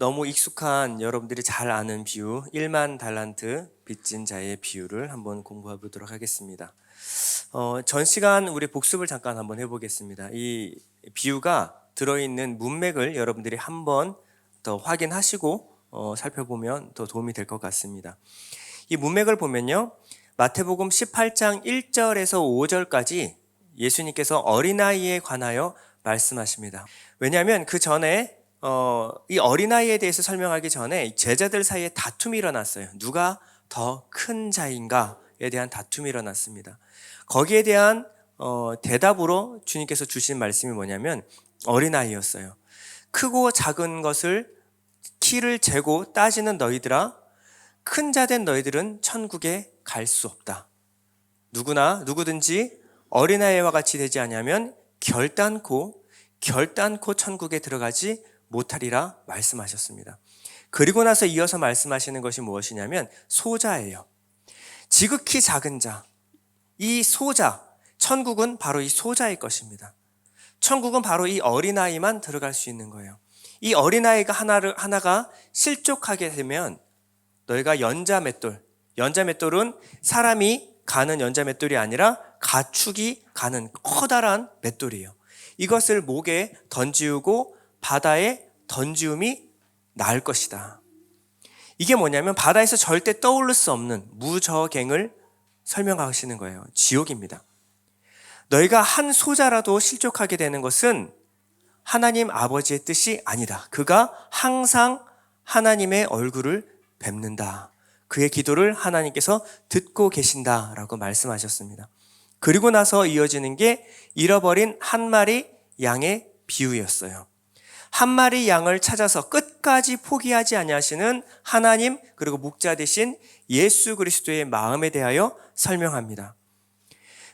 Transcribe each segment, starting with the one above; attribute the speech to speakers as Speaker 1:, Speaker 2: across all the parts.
Speaker 1: 너무 익숙한 여러분들이 잘 아는 비유 1만 달란트 빚진 자의 비유를 한번 공부해 보도록 하겠습니다. 전 시간 우리 복습을 잠깐 한번 해보겠습니다. 이 비유가 들어있는 문맥을 여러분들이 한번 더 확인하시고 살펴보면 더 도움이 될 것 같습니다. 이 문맥을 보면요, 마태복음 18장 1절에서 5절까지 예수님께서 어린아이에 관하여 말씀하십니다. 왜냐하면 그 전에 이 어린아이에 대해서 설명하기 전에 제자들 사이에 다툼이 일어났어요. 누가 더 큰 자인가에 대한 다툼이 일어났습니다. 거기에 대한 대답으로 주님께서 주신 말씀이 뭐냐면 어린아이였어요. 크고 작은 것을 키를 재고 따지는 너희들아, 큰 자 된 너희들은 천국에 갈 수 없다. 누구든지 어린아이와 같이 되지 아니하면 결단코 천국에 들어가지 못하리라 말씀하셨습니다. 그리고 나서 이어서 말씀하시는 것이 무엇이냐면 소자예요. 지극히 작은 자, 이 소자, 천국은 바로 이 소자의 것입니다. 천국은 바로 이 어린아이만 들어갈 수 있는 거예요. 이 어린아이가 하나가 실족하게 되면 너희가 연자맷돌은 사람이 가는 연자맷돌이 아니라 가축이 가는 커다란 맷돌이에요. 이것을 목에 던지우고 바다에 던지움이 나을 것이다. 이게 뭐냐면 바다에서 절대 떠오를 수 없는 무저갱을 설명하시는 거예요. 지옥입니다. 너희가 한 소자라도 실족하게 되는 것은 하나님 아버지의 뜻이 아니다. 그가 항상 하나님의 얼굴을 뵙는다. 그의 기도를 하나님께서 듣고 계신다라고 말씀하셨습니다. 그리고 나서 이어지는 게 잃어버린 한 마리 양의 비유였어요. 한 마리 양을 찾아서 끝까지 포기하지 아니하시는 하나님, 그리고 목자 되신 예수 그리스도의 마음에 대하여 설명합니다.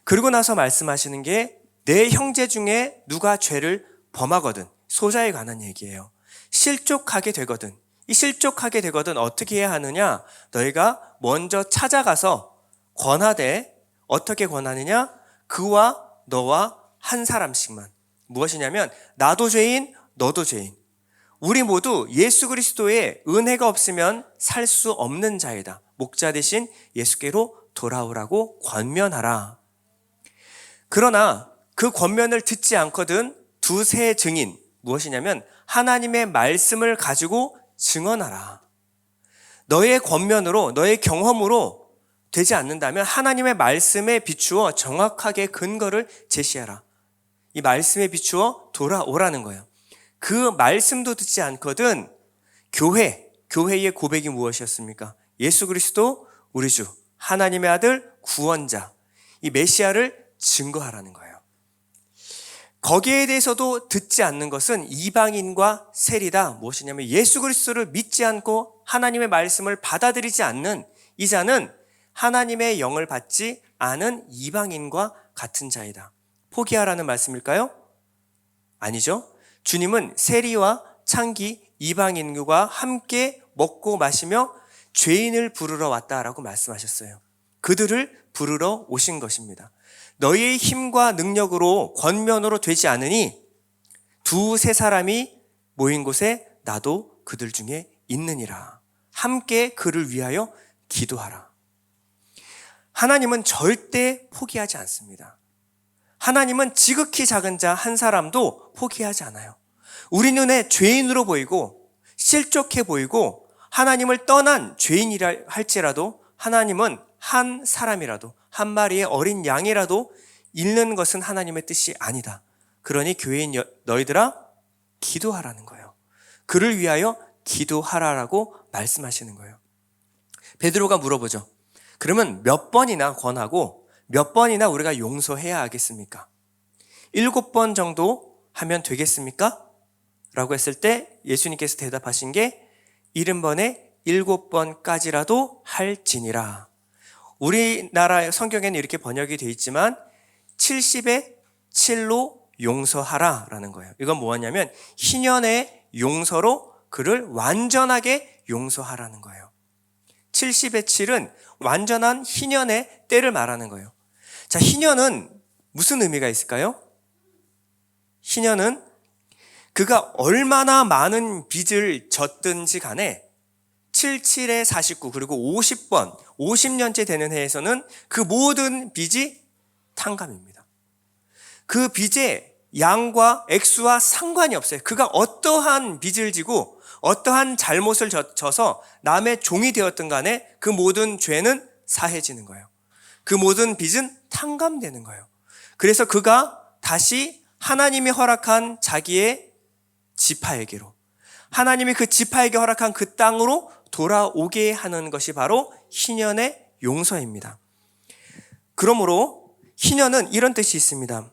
Speaker 1: 그리고 나서 말씀하시는 게 내 형제 중에 누가 죄를 범하거든, 소자에 관한 얘기예요. 실족하게 되거든, 이 실족하게 되거든 어떻게 해야 하느냐? 너희가 먼저 찾아가서 권하되, 어떻게 권하느냐? 그와 너와 한 사람씩만. 무엇이냐면 나도 죄인, 너도 죄인. 우리 모두 예수 그리스도의 은혜가 없으면 살 수 없는 자이다. 목자 대신 예수께로 돌아오라고 권면하라. 그러나 그 권면을 듣지 않거든 두세 증인, 무엇이냐면 하나님의 말씀을 가지고 증언하라. 너의 권면으로, 너의 경험으로 되지 않는다면 하나님의 말씀에 비추어 정확하게 근거를 제시하라. 이 말씀에 비추어 돌아오라는 거예요. 그 말씀도 듣지 않거든 교회의 고백이 무엇이었습니까? 예수 그리스도 우리 주, 하나님의 아들, 구원자, 이 메시아를 증거하라는 거예요. 거기에 대해서도 듣지 않는 것은 이방인과 세리다. 무엇이냐면 예수 그리스도를 믿지 않고 하나님의 말씀을 받아들이지 않는 이 자는 하나님의 영을 받지 않은 이방인과 같은 자이다. 포기하라는 말씀일까요? 아니죠. 주님은 세리와 창기, 이방인과 함께 먹고 마시며 죄인을 부르러 왔다라고 말씀하셨어요. 그들을 부르러 오신 것입니다. 너희의 힘과 능력으로 권면으로 되지 않으니 두세 사람이 모인 곳에 나도 그들 중에 있느니라. 함께 그를 위하여 기도하라. 하나님은 절대 포기하지 않습니다. 하나님은 지극히 작은 자 한 사람도 포기하지 않아요. 우리 눈에 죄인으로 보이고 실족해 보이고 하나님을 떠난 죄인이라 할지라도 하나님은 한 사람이라도, 한 마리의 어린 양이라도 잃는 것은 하나님의 뜻이 아니다. 그러니 교회인 너희들아 기도하라는 거예요. 그를 위하여 기도하라라고 말씀하시는 거예요. 베드로가 물어보죠. 그러면 몇 번이나 권하고 몇 번이나 우리가 용서해야 하겠습니까? 7번 정도 하면 되겠습니까? 라고 했을 때 예수님께서 대답하신 게 70번에 7번까지라도 할지니라. 우리나라 성경에는 이렇게 번역이 되어 있지만 70에 7로 용서하라 라는 거예요. 이건 뭐냐면 희년의 용서로 그를 완전하게 용서하라는 거예요. 70의 7은 완전한 희년의 때를 말하는 거예요. 자, 희년은 무슨 의미가 있을까요? 희년은 그가 얼마나 많은 빚을 졌든지 간에 77에 49 그리고 50번, 50년째 되는 해에서는 그 모든 빚이 탕감입니다. 그 빚의 양과 액수와 상관이 없어요. 그가 어떠한 빚을 지고 어떠한 잘못을 져서 남의 종이 되었든 간에 그 모든 죄는 사해지는 거예요. 그 모든 빚은 탕감되는 거예요. 그래서 그가 다시 하나님이 허락한 자기의 지파에게로, 하나님이 그 지파에게 허락한 그 땅으로 돌아오게 하는 것이 바로 희년의 용서입니다. 그러므로 희년은 이런 뜻이 있습니다.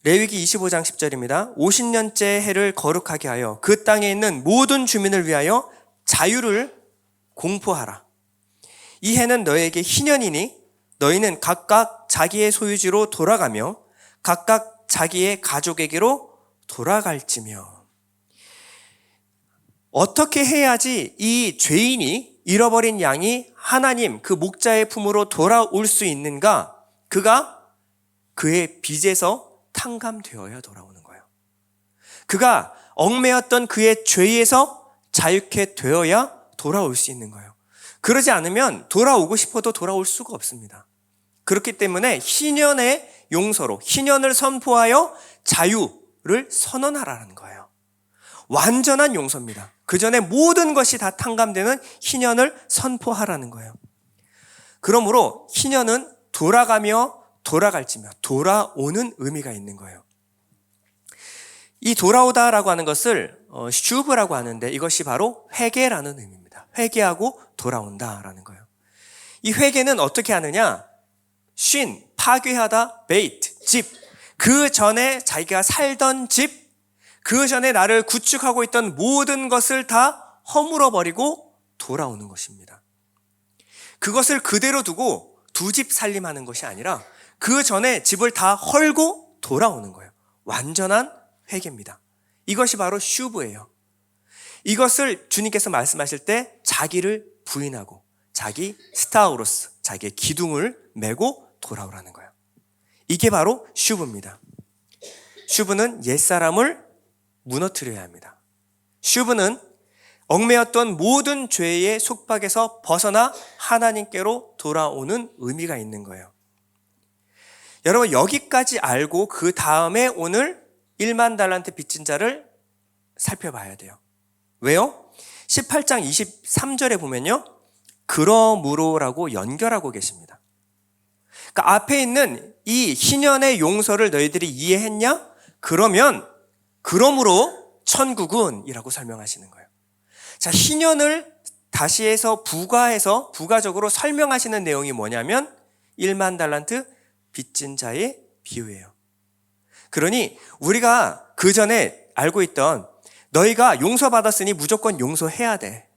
Speaker 1: 레위기 25장 10절입니다. 50년째 해를 거룩하게 하여 그 땅에 있는 모든 주민을 위하여 자유를 공포하라. 이 해는 너에게 희년이니 너희는 각각 자기의 소유지로 돌아가며 각각 자기의 가족에게로 돌아갈지며. 어떻게 해야지 이 죄인이 잃어버린 양이 하나님 그 목자의 품으로 돌아올 수 있는가? 그가 그의 빚에서 탕감되어야 돌아오는 거예요. 그가 얽매였던 그의 죄에서 자유케 되어야 돌아올 수 있는 거예요. 그러지 않으면 돌아오고 싶어도 돌아올 수가 없습니다. 그렇기 때문에 희년의 용서로, 희년을 선포하여 자유를 선언하라는 거예요. 완전한 용서입니다. 그 전에 모든 것이 다 탕감되는 희년을 선포하라는 거예요. 그러므로 희년은 돌아가며 돌아갈지며 돌아오는 의미가 있는 거예요. 이 돌아오다라고 하는 것을 슈브라고 하는데 이것이 바로 회개라는 의미입니다. 회개하고 돌아온다라는 거예요. 이 회개는 어떻게 하느냐? 쉰, 파괴하다, 베이트, 집. 그 전에 자기가 살던 집, 그 전에 나를 구축하고 있던 모든 것을 다 허물어버리고 돌아오는 것입니다. 그것을 그대로 두고 두 집 살림하는 것이 아니라 그 전에 집을 다 헐고 돌아오는 거예요. 완전한 회개입니다. 이것이 바로 슈브예요. 이것을 주님께서 말씀하실 때 자기를 부인하고 자기 스타우로스, 자기의 기둥을 메고 돌아오라는 거예요. 이게 바로 슈브입니다. 슈브는 옛사람을 무너뜨려야 합니다. 슈브는 얽매였던 모든 죄의 속박에서 벗어나 하나님께로 돌아오는 의미가 있는 거예요. 여러분, 여기까지 알고 그 다음에 오늘 1만 달란트 빚진 자를 살펴봐야 돼요. 왜요? 18장 23절에 보면요, 그러므로라고 연결하고 계십니다. 그러니까 앞에 있는 이 희년의 용서를 너희들이 이해했냐? 그러므로 천국은 이라고 설명하시는 거예요. 자, 희년을 다시 해서 부가적으로 설명하시는 내용이 뭐냐면 1만 달란트 빚진 자의 비유예요. 그러니 우리가 그 전에 알고 있던 너희가 용서받았으니 무조건 용서해야 돼.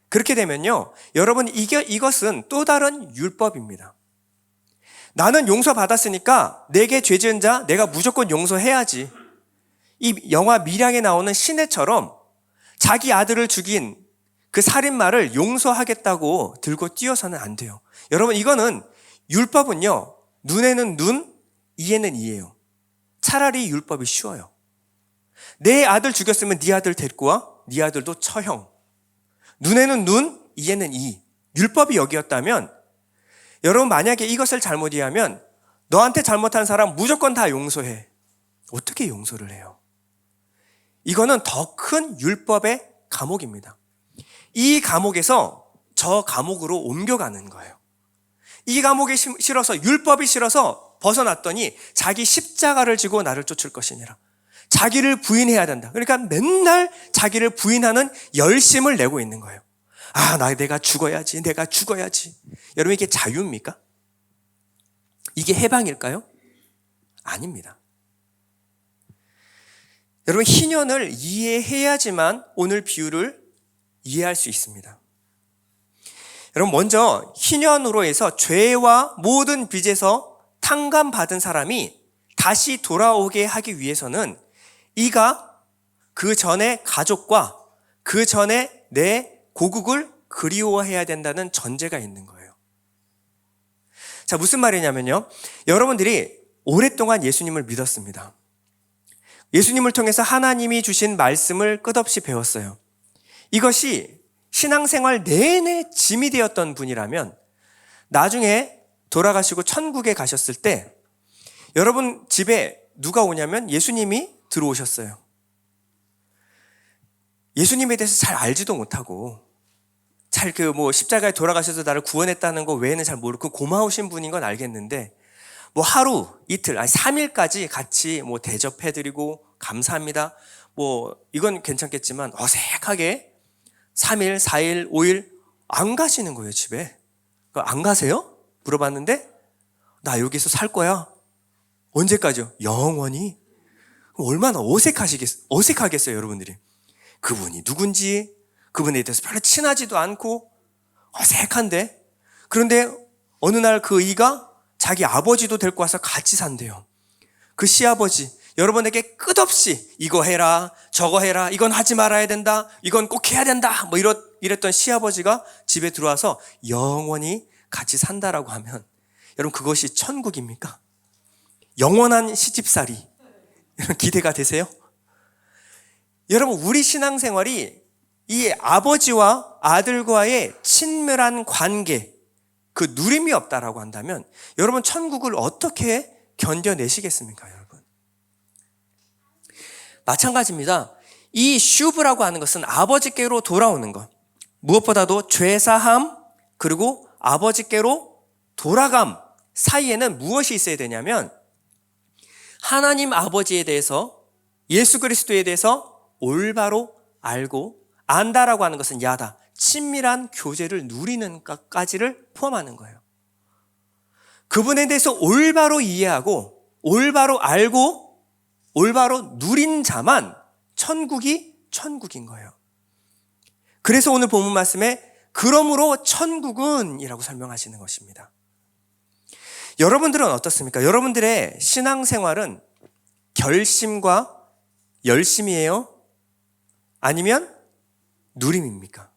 Speaker 1: 그렇게 되면요, 여러분 이것은 또 다른 율법입니다. 나는 용서받았으니까 내게 죄 지은 자 내가 무조건 용서해야지. 이 영화 밀양에 나오는 시내처럼 자기 아들을 죽인 그 살인마를 용서하겠다고 들고 뛰어서는 안 돼요. 여러분, 이거는 율법은요, 눈에는 눈, 이에는 이예요. 차라리 율법이 쉬워요. 내 아들 죽였으면 네 아들 데리고 와. 네 아들도 처형. 눈에는 눈, 이에는 이. 율법이 여기였다면 여러분, 만약에 이것을 잘못 이해하면 너한테 잘못한 사람 무조건 다 용서해. 어떻게 용서를 해요? 이거는 더 큰 율법의 감옥입니다. 이 감옥에서 저 감옥으로 옮겨가는 거예요. 이 감옥이 싫어서, 율법이 싫어서 벗어났더니 자기 십자가를 지고 나를 쫓을 것이니라. 자기를 부인해야 된다. 그러니까 맨날 자기를 부인하는 열심을 내고 있는 거예요. 내가 죽어야지. 여러분, 이게 자유입니까? 이게 해방일까요? 아닙니다. 여러분, 희년을 이해해야지만 오늘 비유를 이해할 수 있습니다. 여러분, 먼저 희년으로 해서 죄와 모든 빚에서 탕감받은 사람이 다시 돌아오게 하기 위해서는 이가 그 전에 가족과 그 전에 내 고국을 그리워해야 된다는 전제가 있는 거예요. 자, 무슨 말이냐면요, 여러분들이 오랫동안 예수님을 믿었습니다. 예수님을 통해서 하나님이 주신 말씀을 끝없이 배웠어요. 이것이 신앙생활 내내 짐이 되었던 분이라면 나중에 돌아가시고 천국에 가셨을 때 여러분 집에 누가 오냐면 예수님이 들어오셨어요. 예수님에 대해서 잘 알지도 못하고 잘 십자가에 돌아가셔서 나를 구원했다는 거 외에는 잘 모르고 고마우신 분인 건 알겠는데 하루, 이틀, 3일까지 같이 대접해드리고 감사합니다. 이건 괜찮겠지만 어색하게 3일, 4일, 5일 안 가시는 거예요, 집에. 안 가세요? 물어봤는데 나 여기서 살 거야. 언제까지요? 영원히. 얼마나 어색하겠어요, 여러분들이. 그분이 누군지, 그분에 대해서 별로 친하지도 않고 어색한데, 그런데 어느 날 그 이가 자기 아버지도 데리고 와서 같이 산대요. 그 시아버지, 여러분에게 끝없이 이거 해라, 저거 해라, 이건 하지 말아야 된다, 이건 꼭 해야 된다, 이랬던 시아버지가 집에 들어와서 영원히 같이 산다라고 하면 여러분 그것이 천국입니까? 영원한 시집살이 기대가 되세요? 여러분 우리 신앙생활이 이 아버지와 아들과의 친밀한 관계, 그 누림이 없다라고 한다면 여러분 천국을 어떻게 견뎌내시겠습니까, 여러분? 마찬가지입니다. 이 슈브라고 하는 것은 아버지께로 돌아오는 것. 무엇보다도 죄사함 그리고 아버지께로 돌아감 사이에는 무엇이 있어야 되냐면 하나님 아버지에 대해서, 예수 그리스도에 대해서 올바로 알고 안다라고 하는 것은 야다, 친밀한 교제를 누리는 것까지를 포함하는 거예요. 그분에 대해서 올바로 이해하고 올바로 알고 올바로 누린 자만 천국인 거예요. 그래서 오늘 본문 말씀에 그러므로 천국은 이라고 설명하시는 것입니다. 여러분들은 어떻습니까? 여러분들의 신앙생활은 결심과 열심이에요? 아니면 누림입니까?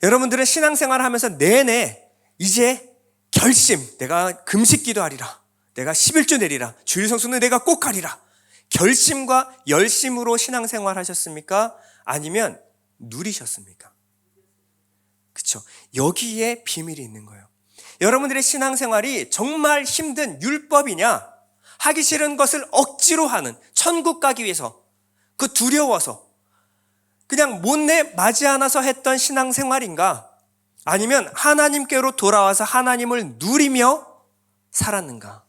Speaker 1: 여러분들은 신앙생활을 하면서 내내 이제 결심, 내가 금식 기도하리라, 내가 11조 내리라, 주일 성수는 내가 꼭 하리라, 결심과 열심으로 신앙생활 하셨습니까? 아니면 누리셨습니까? 그렇죠? 여기에 비밀이 있는 거예요. 여러분들의 신앙생활이 정말 힘든 율법이냐, 하기 싫은 것을 억지로 하는, 천국 가기 위해서, 그 두려워서 그냥 못내 맞지 않아서 했던 신앙생활인가, 아니면 하나님께로 돌아와서 하나님을 누리며 살았는가,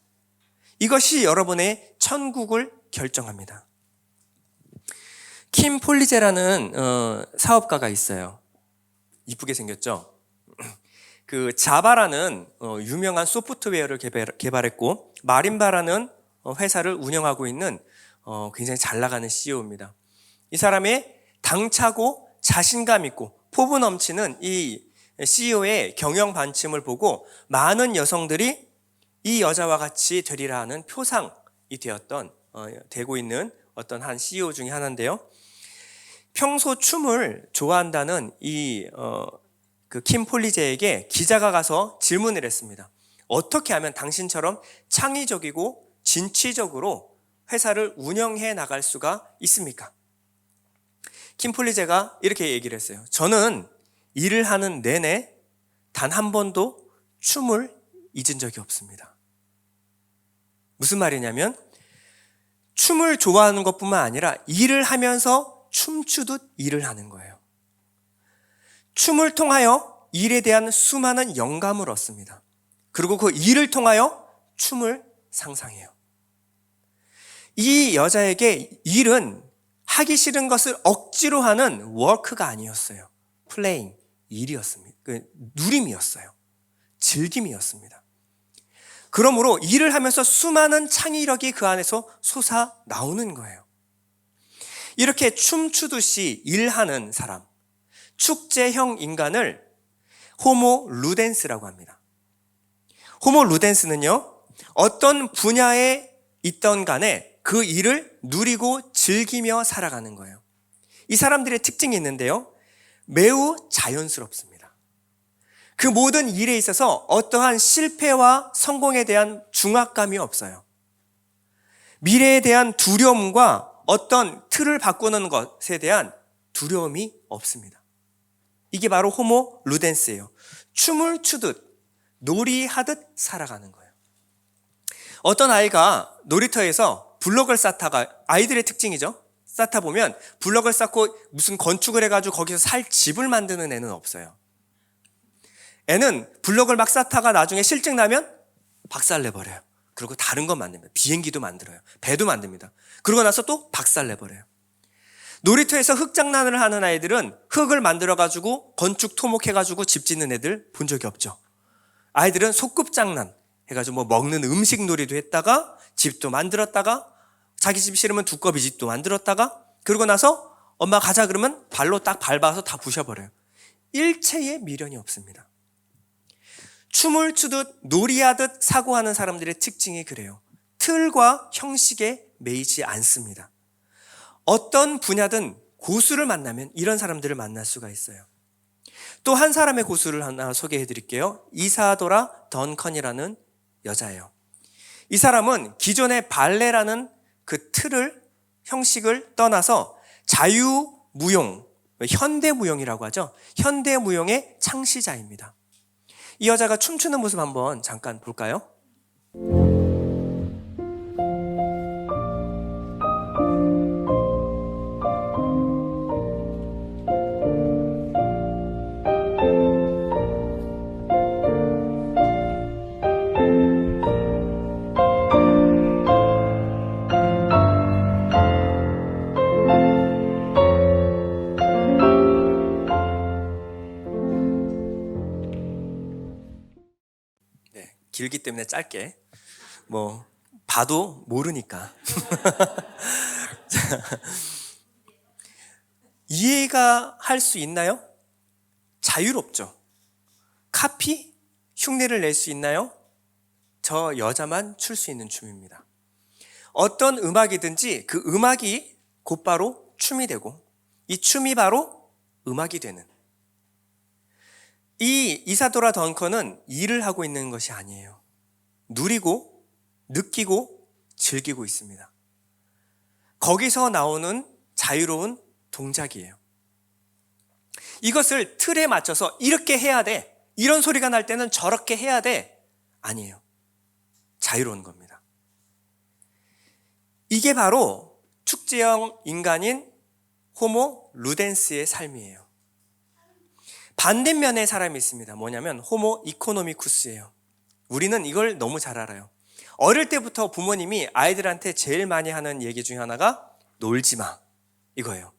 Speaker 1: 이것이 여러분의 천국을 결정합니다. 킴 폴리제라는 사업가가 있어요. 이쁘게 생겼죠? 그 자바라는 유명한 소프트웨어를 개발했고 마린바라는 회사를 운영하고 있는 굉장히 잘 나가는 CEO입니다. 이 사람의 당차고 자신감 있고 포부 넘치는 이 CEO의 경영 반침을 보고 많은 여성들이 이 여자와 같이 되리라 하는 표상이 되고 있는 어떤 한 CEO 중에 하나인데요. 평소 춤을 좋아한다는 그 킴 폴리제에게 기자가 가서 질문을 했습니다. 어떻게 하면 당신처럼 창의적이고 진취적으로 회사를 운영해 나갈 수가 있습니까? 킴 폴리제가 이렇게 얘기를 했어요. 저는 일을 하는 내내 단 한 번도 춤을 잊은 적이 없습니다. 무슨 말이냐면 춤을 좋아하는 것뿐만 아니라 일을 하면서 춤추듯 일을 하는 거예요. 춤을 통하여 일에 대한 수많은 영감을 얻습니다. 그리고 그 일을 통하여 춤을 상상해요. 이 여자에게 일은 하기 싫은 것을 억지로 하는 워크가 아니었어요. 플레잉, 일이었습니다. 누림이었어요. 즐김이었습니다. 그러므로 일을 하면서 수많은 창의력이 그 안에서 솟아 나오는 거예요. 이렇게 춤추듯이 일하는 사람, 축제형 인간을 호모 루덴스라고 합니다. 호모 루덴스는요, 어떤 분야에 있던 간에 그 일을 누리고 즐기며 살아가는 거예요. 이 사람들의 특징이 있는데요, 매우 자연스럽습니다. 그 모든 일에 있어서 어떠한 실패와 성공에 대한 중압감이 없어요. 미래에 대한 두려움과 어떤 틀을 바꾸는 것에 대한 두려움이 없습니다. 이게 바로 호모 루덴스예요. 춤을 추듯 놀이하듯 살아가는 거예요. 어떤 아이가 놀이터에서 블럭을 쌓다가, 아이들의 특징이죠. 쌓다 보면 블럭을 쌓고 무슨 건축을 해가지고 거기서 살 집을 만드는 애는 없어요. 애는 블럭을 막 쌓다가 나중에 실증 나면 박살내버려요. 그리고 다른 거 만듭니다. 비행기도 만들어요. 배도 만듭니다. 그러고 나서 또 박살내버려요. 놀이터에서 흙장난을 하는 아이들은 흙을 만들어가지고 건축 토목해가지고 집 짓는 애들 본 적이 없죠. 아이들은 소꿉장난 해가지고 뭐 먹는 음식 놀이도 했다가 집도 만들었다가 자기 집 싫으면 두꺼비 집도 만들었다가 그러고 나서 엄마 가자 그러면 발로 딱 밟아서 다 부셔버려요. 일체의 미련이 없습니다. 춤을 추듯 놀이하듯 사고하는 사람들의 특징이 그래요. 틀과 형식에 매이지 않습니다. 어떤 분야든 고수를 만나면 이런 사람들을 만날 수가 있어요. 또 한 사람의 고수를 하나 소개해 드릴게요. 이사도라 던컨이라는 여자예요. 이 사람은 기존의 발레라는 그 틀을, 형식을 떠나서 자유무용, 현대무용이라고 하죠. 현대무용의 창시자입니다. 이 여자가 춤추는 모습 한번 잠깐 볼까요? 길기 때문에 짧게, 뭐 봐도 모르니까. 이해가 할 수 있나요? 자유롭죠. 카피? 흉내를 낼 수 있나요? 저 여자만 출 수 있는 춤입니다. 어떤 음악이든지 그 음악이 곧바로 춤이 되고 이 춤이 바로 음악이 되는, 이 이사도라 던컨은 일을 하고 있는 것이 아니에요. 누리고 느끼고 즐기고 있습니다. 거기서 나오는 자유로운 동작이에요. 이것을 틀에 맞춰서 이렇게 해야 돼, 이런 소리가 날 때는 저렇게 해야 돼, 아니에요. 자유로운 겁니다. 이게 바로 축제형 인간인 호모 루덴스의 삶이에요. 반대면의 사람이 있습니다. 뭐냐면 호모 이코노미쿠스예요. 우리는 이걸 너무 잘 알아요. 어릴 때부터 부모님이 아이들한테 제일 많이 하는 얘기 중에 하나가 놀지 마, 이거예요.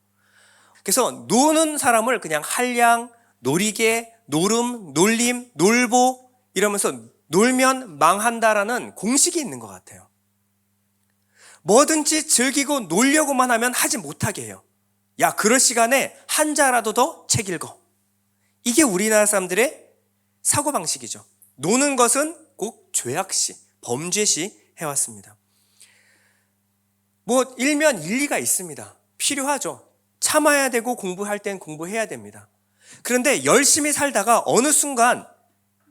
Speaker 1: 그래서 노는 사람을 그냥 한량, 놀이개, 노름, 놀림, 놀보 이러면서 놀면 망한다라는 공식이 있는 것 같아요. 뭐든지 즐기고 놀려고만 하면 하지 못하게 해요. 야, 그럴 시간에 한자라도 더 책 읽어. 이게 우리나라 사람들의 사고방식이죠. 노는 것은 꼭 죄악시, 범죄시 해왔습니다. 뭐 일면 일리가 있습니다. 필요하죠. 참아야 되고 공부할 땐 공부해야 됩니다. 그런데 열심히 살다가 어느 순간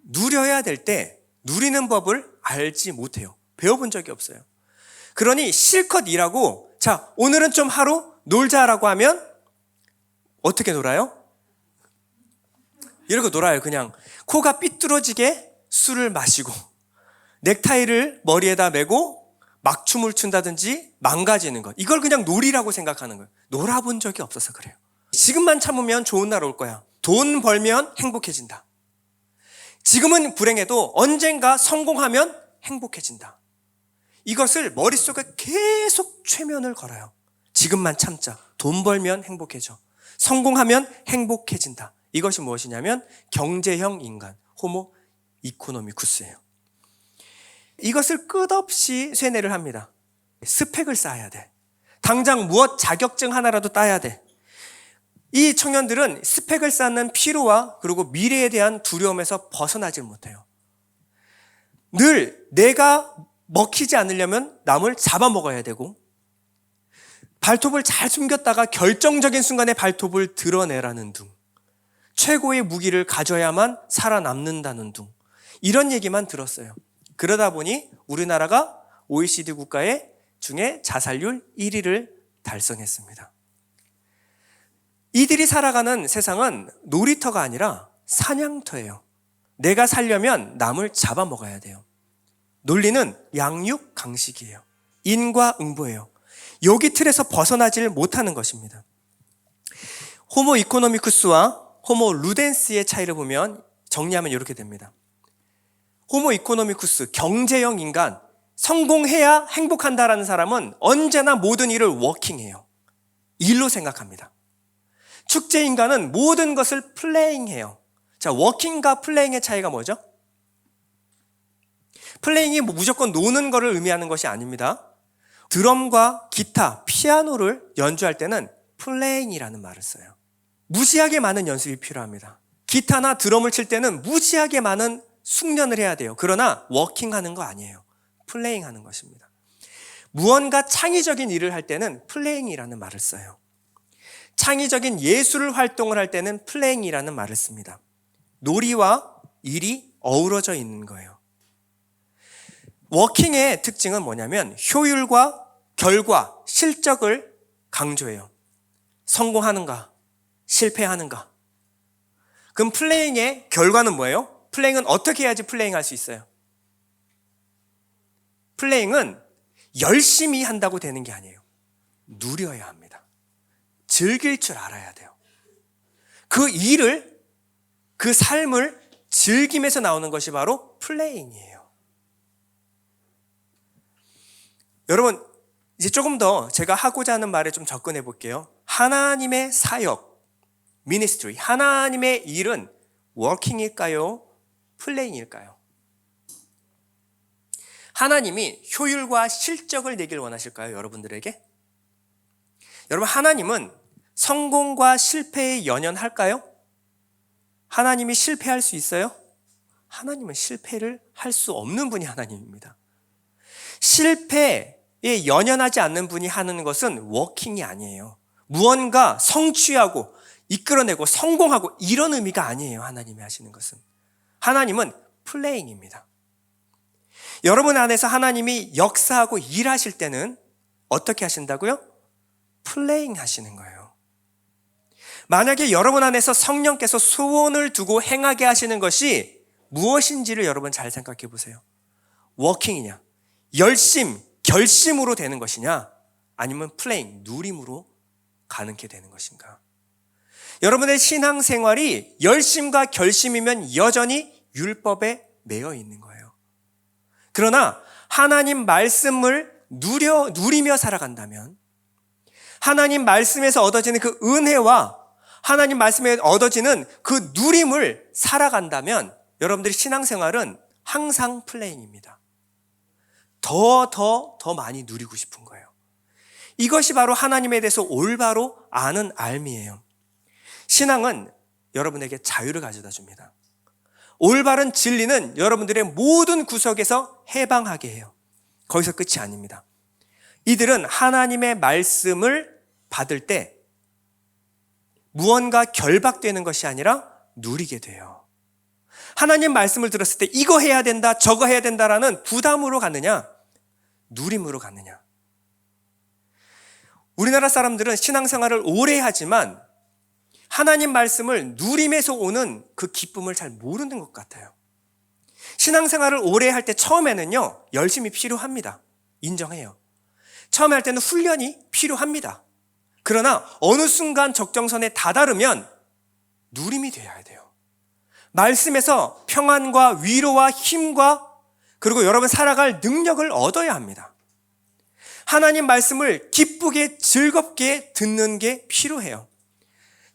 Speaker 1: 누려야 될 때 누리는 법을 알지 못해요. 배워본 적이 없어요. 그러니 실컷 일하고 자, 오늘은 좀 하루 놀자라고 하면 어떻게 놀아요? 이러고 놀아요. 그냥 코가 삐뚤어지게 술을 마시고 넥타이를 머리에다 메고 막춤을 춘다든지 망가지는 것, 이걸 그냥 놀이라고 생각하는 거예요. 놀아본 적이 없어서 그래요. 지금만 참으면 좋은 날 올 거야. 돈 벌면 행복해진다. 지금은 불행해도 언젠가 성공하면 행복해진다. 이것을 머릿속에 계속 최면을 걸어요. 지금만 참자. 돈 벌면 행복해져. 성공하면 행복해진다. 이것이 무엇이냐면 경제형 인간, 호모 이코노미쿠스예요. 이것을 끝없이 쇠뇌를 합니다. 스펙을 쌓아야 돼. 당장 무엇 자격증 하나라도 따야 돼. 이 청년들은 스펙을 쌓는 피로와 그리고 미래에 대한 두려움에서 벗어나질 못해요. 늘 내가 먹히지 않으려면 남을 잡아먹어야 되고, 발톱을 잘 숨겼다가 결정적인 순간에 발톱을 드러내라는 둥, 최고의 무기를 가져야만 살아남는다는 둥, 이런 얘기만 들었어요. 그러다 보니 우리나라가 OECD 국가의 중에 자살률 1위를 달성했습니다. 이들이 살아가는 세상은 놀이터가 아니라 사냥터예요. 내가 살려면 남을 잡아먹어야 돼요. 논리는 양육 강식이에요. 인과응보예요. 여기 틀에서 벗어나질 못하는 것입니다. 호모 이코노미쿠스와 호모 루덴스의 차이를 보면 정리하면 이렇게 됩니다. 호모 이코노미쿠스, 경제형 인간, 성공해야 행복한다라는 사람은 언제나 모든 일을 워킹해요. 일로 생각합니다. 축제 인간은 모든 것을 플레잉해요. 자, 워킹과 플레잉의 차이가 뭐죠? 플레잉이 무조건 노는 것을 의미하는 것이 아닙니다. 드럼과 기타, 피아노를 연주할 때는 플레잉이라는 말을 써요. 무지하게 많은 연습이 필요합니다. 기타나 드럼을 칠 때는 무지하게 많은 숙련을 해야 돼요. 그러나 워킹하는 거 아니에요. 플레잉하는 것입니다. 무언가 창의적인 일을 할 때는 플레잉이라는 말을 써요. 창의적인 예술 활동을 할 때는 플레잉이라는 말을 씁니다. 놀이와 일이 어우러져 있는 거예요. 워킹의 특징은 뭐냐면 효율과 결과, 실적을 강조해요. 성공하는가, 실패하는가. 그럼 플레잉의 결과는 뭐예요? 플레잉은 어떻게 해야지 플레잉할 수 있어요? 플레잉은 열심히 한다고 되는 게 아니에요. 누려야 합니다. 즐길 줄 알아야 돼요. 그 일을, 그 삶을 즐기면서 나오는 것이 바로 플레잉이에요. 여러분, 이제 조금 더 제가 하고자 하는 말에 좀 접근해 볼게요. 하나님의 사역, 미니스트리, 하나님의 일은 워킹일까요? 플레잉일까요? 하나님이 효율과 실적을 내길 원하실까요? 여러분들에게? 여러분, 하나님은 성공과 실패에 연연할까요? 하나님이 실패할 수 있어요? 하나님은 실패를 할 수 없는 분이 하나님입니다. 실패에 연연하지 않는 분이 하는 것은 워킹이 아니에요. 무언가 성취하고 이끌어내고 성공하고 이런 의미가 아니에요. 하나님이 하시는 것은. 하나님은 플레잉입니다. 여러분 안에서 하나님이 역사하고 일하실 때는 어떻게 하신다고요? 플레잉 하시는 거예요. 만약에 여러분 안에서 성령께서 소원을 두고 행하게 하시는 것이 무엇인지를 여러분 잘 생각해 보세요. 워킹이냐, 열심, 결심으로 되는 것이냐, 아니면 플레잉, 누림으로 가능케 되는 것인가. 여러분의 신앙생활이 열심과 결심이면 여전히 율법에 매여 있는 거예요. 그러나 하나님 말씀을 누리며 살아간다면, 하나님 말씀에서 얻어지는 그 은혜와 하나님 말씀에 얻어지는 그 누림을 살아간다면 여러분들의 신앙생활은 항상 플레잉입니다. 더 많이 누리고 싶은 거예요. 이것이 바로 하나님에 대해서 올바로 아는 알미예요. 신앙은 여러분에게 자유를 가져다 줍니다. 올바른 진리는 여러분들의 모든 구석에서 해방하게 해요. 거기서 끝이 아닙니다. 이들은 하나님의 말씀을 받을 때 무언가 결박되는 것이 아니라 누리게 돼요. 하나님 말씀을 들었을 때 이거 해야 된다, 저거 해야 된다라는 부담으로 갔느냐, 누림으로 갔느냐. 우리나라 사람들은 신앙생활을 오래 하지만 하나님 말씀을 누림에서 오는 그 기쁨을 잘 모르는 것 같아요. 신앙생활을 오래 할 때 처음에는요, 열심히 필요합니다. 인정해요. 처음에 할 때는 훈련이 필요합니다. 그러나 어느 순간 적정선에 다다르면 누림이 되어야 돼요. 말씀에서 평안과 위로와 힘과 그리고 여러분 살아갈 능력을 얻어야 합니다. 하나님 말씀을 기쁘게 즐겁게 듣는 게 필요해요.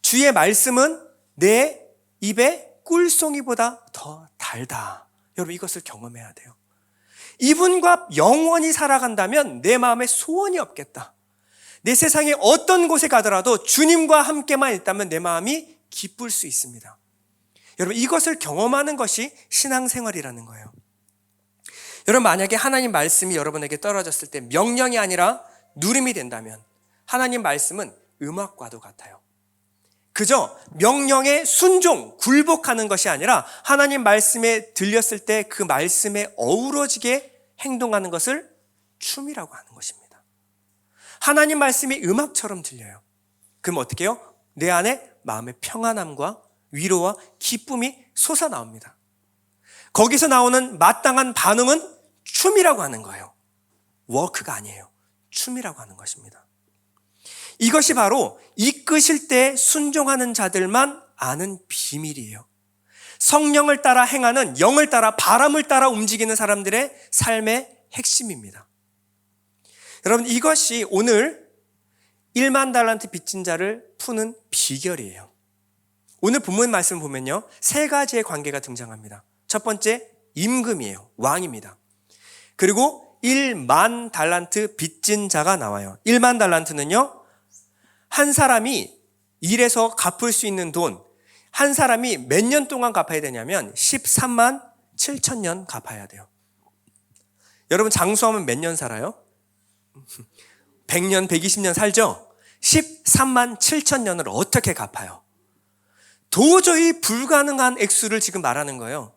Speaker 1: 주의 말씀은 내 입에 꿀송이보다 더 달다. 여러분 이것을 경험해야 돼요. 이분과 영원히 살아간다면 내 마음에 소원이 없겠다. 내 세상에 어떤 곳에 가더라도 주님과 함께만 있다면 내 마음이 기쁠 수 있습니다. 여러분 이것을 경험하는 것이 신앙생활이라는 거예요. 여러분 만약에 하나님 말씀이 여러분에게 떨어졌을 때 명령이 아니라 누림이 된다면 하나님 말씀은 음악과도 같아요. 그저 명령에 순종, 굴복하는 것이 아니라 하나님 말씀에 들렸을 때 그 말씀에 어우러지게 행동하는 것을 춤이라고 하는 것입니다. 하나님 말씀이 음악처럼 들려요. 그럼 어떻게 해요? 내 안에 마음의 평안함과 위로와 기쁨이 솟아나옵니다. 거기서 나오는 마땅한 반응은 춤이라고 하는 거예요. 워크가 아니에요. 춤이라고 하는 것입니다. 이것이 바로 이끄실 때 순종하는 자들만 아는 비밀이에요. 성령을 따라 행하는, 영을 따라, 바람을 따라 움직이는 사람들의 삶의 핵심입니다. 여러분, 이것이 오늘 1만 달란트 빚진 자를 푸는 비결이에요. 오늘 본문 말씀 보면요, 세 가지의 관계가 등장합니다. 첫 번째, 임금이에요. 왕입니다. 그리고 1만 달란트 빚진 자가 나와요. 1만 달란트는요, 한 사람이 일해서 갚을 수 있는 돈, 한 사람이 몇 년 동안 갚아야 되냐면 13만 7천 년 갚아야 돼요. 여러분, 장수하면 몇 년 살아요? 100년, 120년 살죠? 13만 7천 년을 어떻게 갚아요? 도저히 불가능한 액수를 지금 말하는 거예요.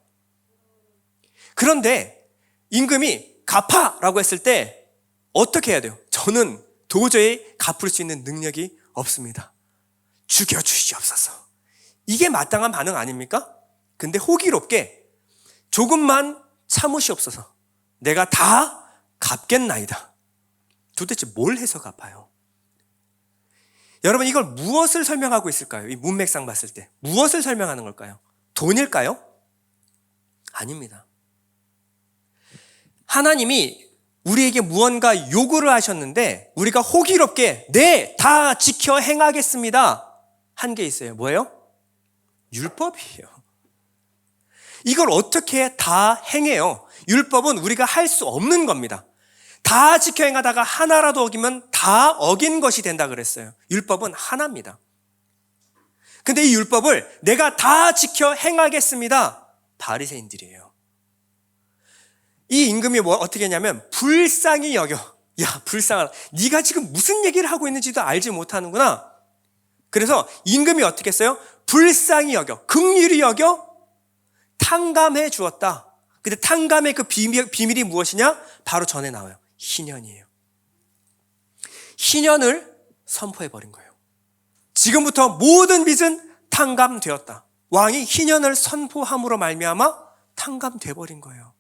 Speaker 1: 그런데 임금이 갚아라고 했을 때 어떻게 해야 돼요? 저는 도저히 갚을 수 있는 능력이 없습니다. 죽여주시옵소서. 이게 마땅한 반응 아닙니까? 근데 호기롭게 조금만 참으시옵소서. 내가 다 갚겠나이다. 도대체 뭘 해서 갚아요? 여러분, 이걸 무엇을 설명하고 있을까요? 이 문맥상 봤을 때 무엇을 설명하는 걸까요? 돈일까요? 아닙니다. 하나님이 우리에게 무언가 요구를 하셨는데 우리가 호기롭게 네, 다 지켜 행하겠습니다 한 게 있어요. 뭐예요? 율법이에요. 이걸 어떻게 다 행해요? 율법은 우리가 할 수 없는 겁니다. 다 지켜 행하다가 하나라도 어기면 다 어긴 것이 된다 그랬어요. 율법은 하나입니다. 근데 이 율법을 내가 다 지켜 행하겠습니다. 바리새인들이에요. 이 임금이 어떻게 했냐면 불쌍히 여겨. 야, 불쌍하다. 네가 지금 무슨 얘기를 하고 있는지도 알지 못하는구나. 그래서 임금이 어떻게 했어요? 불쌍히 여겨, 긍휼히 여겨 탕감해 주었다. 근데 탕감의 그 비밀이 무엇이냐? 바로 전에 나와요. 희년이에요. 희년을 선포해버린 거예요. 지금부터 모든 빚은 탕감되었다. 왕이 희년을 선포함으로 말미암아 탕감돼버린 거예요.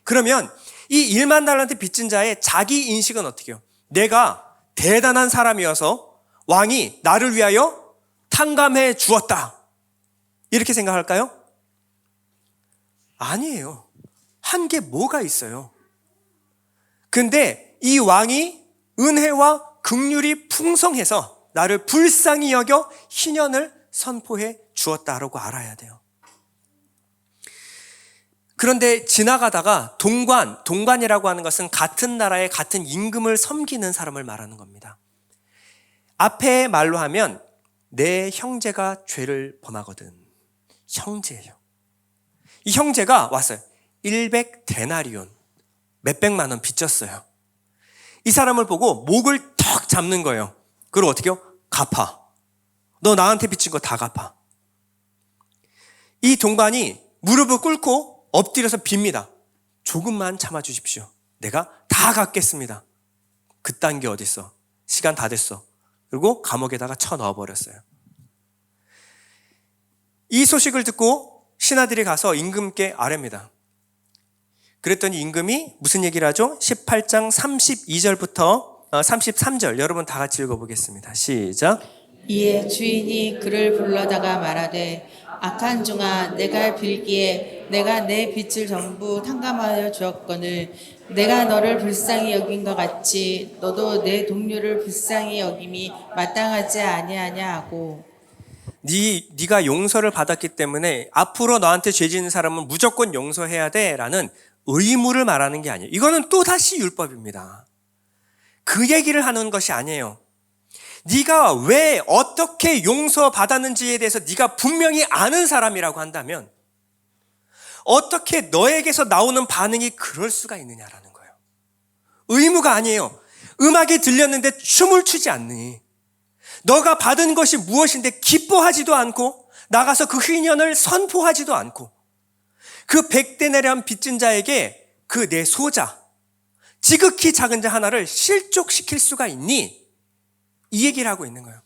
Speaker 1: 그러면 이 1만 달란트 빚진 자의 자기 인식은 어떻게 해요? 내가 대단한 사람이어서 왕이 나를 위하여 탕감해 주었다. 이렇게 생각할까요? 아니에요. 한 게 뭐가 있어요. 근데 이 왕이 은혜와 긍휼이 풍성해서 나를 불쌍히 여겨 희년을 선포해 주었다라고 알아야 돼요. 그런데 지나가다가 동관이라고 하는 것은 같은 나라의 같은 임금을 섬기는 사람을 말하는 겁니다. 앞에 말로 하면 내 형제가 죄를 범하거든. 형제예요. 이 형제가 왔어요. 100데나리온, 몇백만 원 빚졌어요. 이 사람을 보고 목을 턱 잡는 거예요. 그리고 어떻게 해요? 갚아. 너 나한테 빚진 거 다 갚아. 이 동관이 무릎을 꿇고 엎드려서 빕니다. 조금만 참아주십시오. 내가 다 갚겠습니다. 그딴 게 어딨어. 시간 다 됐어. 그리고 감옥에다가 쳐넣어버렸어요. 이 소식을 듣고 신하들이 가서 임금께 아뢰입니다. 그랬더니 임금이 무슨 얘기를 하죠? 18장 32절부터 33절 여러분 다 같이 읽어보겠습니다. 시작.
Speaker 2: 이에 주인이 그를 불러다가 말하되 악한 종아, 내가 빌기에 내가 내 빚을 전부 탕감하여 주었거늘 내가 너를 불쌍히 여긴 것 같이 너도 내 동료를 불쌍히 여김이 마땅하지 아니하냐 하고.
Speaker 1: 네가 용서를 받았기 때문에 앞으로 너한테 죄 지은 사람은 무조건 용서해야 돼라는 의무를 말하는 게 아니에요. 이거는 또다시 율법입니다. 그 얘기를 하는 것이 아니에요. 네가 왜 어떻게 용서받았는지에 대해서 네가 분명히 아는 사람이라고 한다면 어떻게 너에게서 나오는 반응이 그럴 수가 있느냐라는 거예요. 의무가 아니에요. 음악이 들렸는데 춤을 추지 않니? 너가 받은 것이 무엇인데 기뻐하지도 않고 나가서 그 희년을 선포하지도 않고 그 100데나리온 빚진 자에게 그 내 소자, 지극히 작은 자 하나를 실족시킬 수가 있니? 이 얘기를 하고 있는 거예요.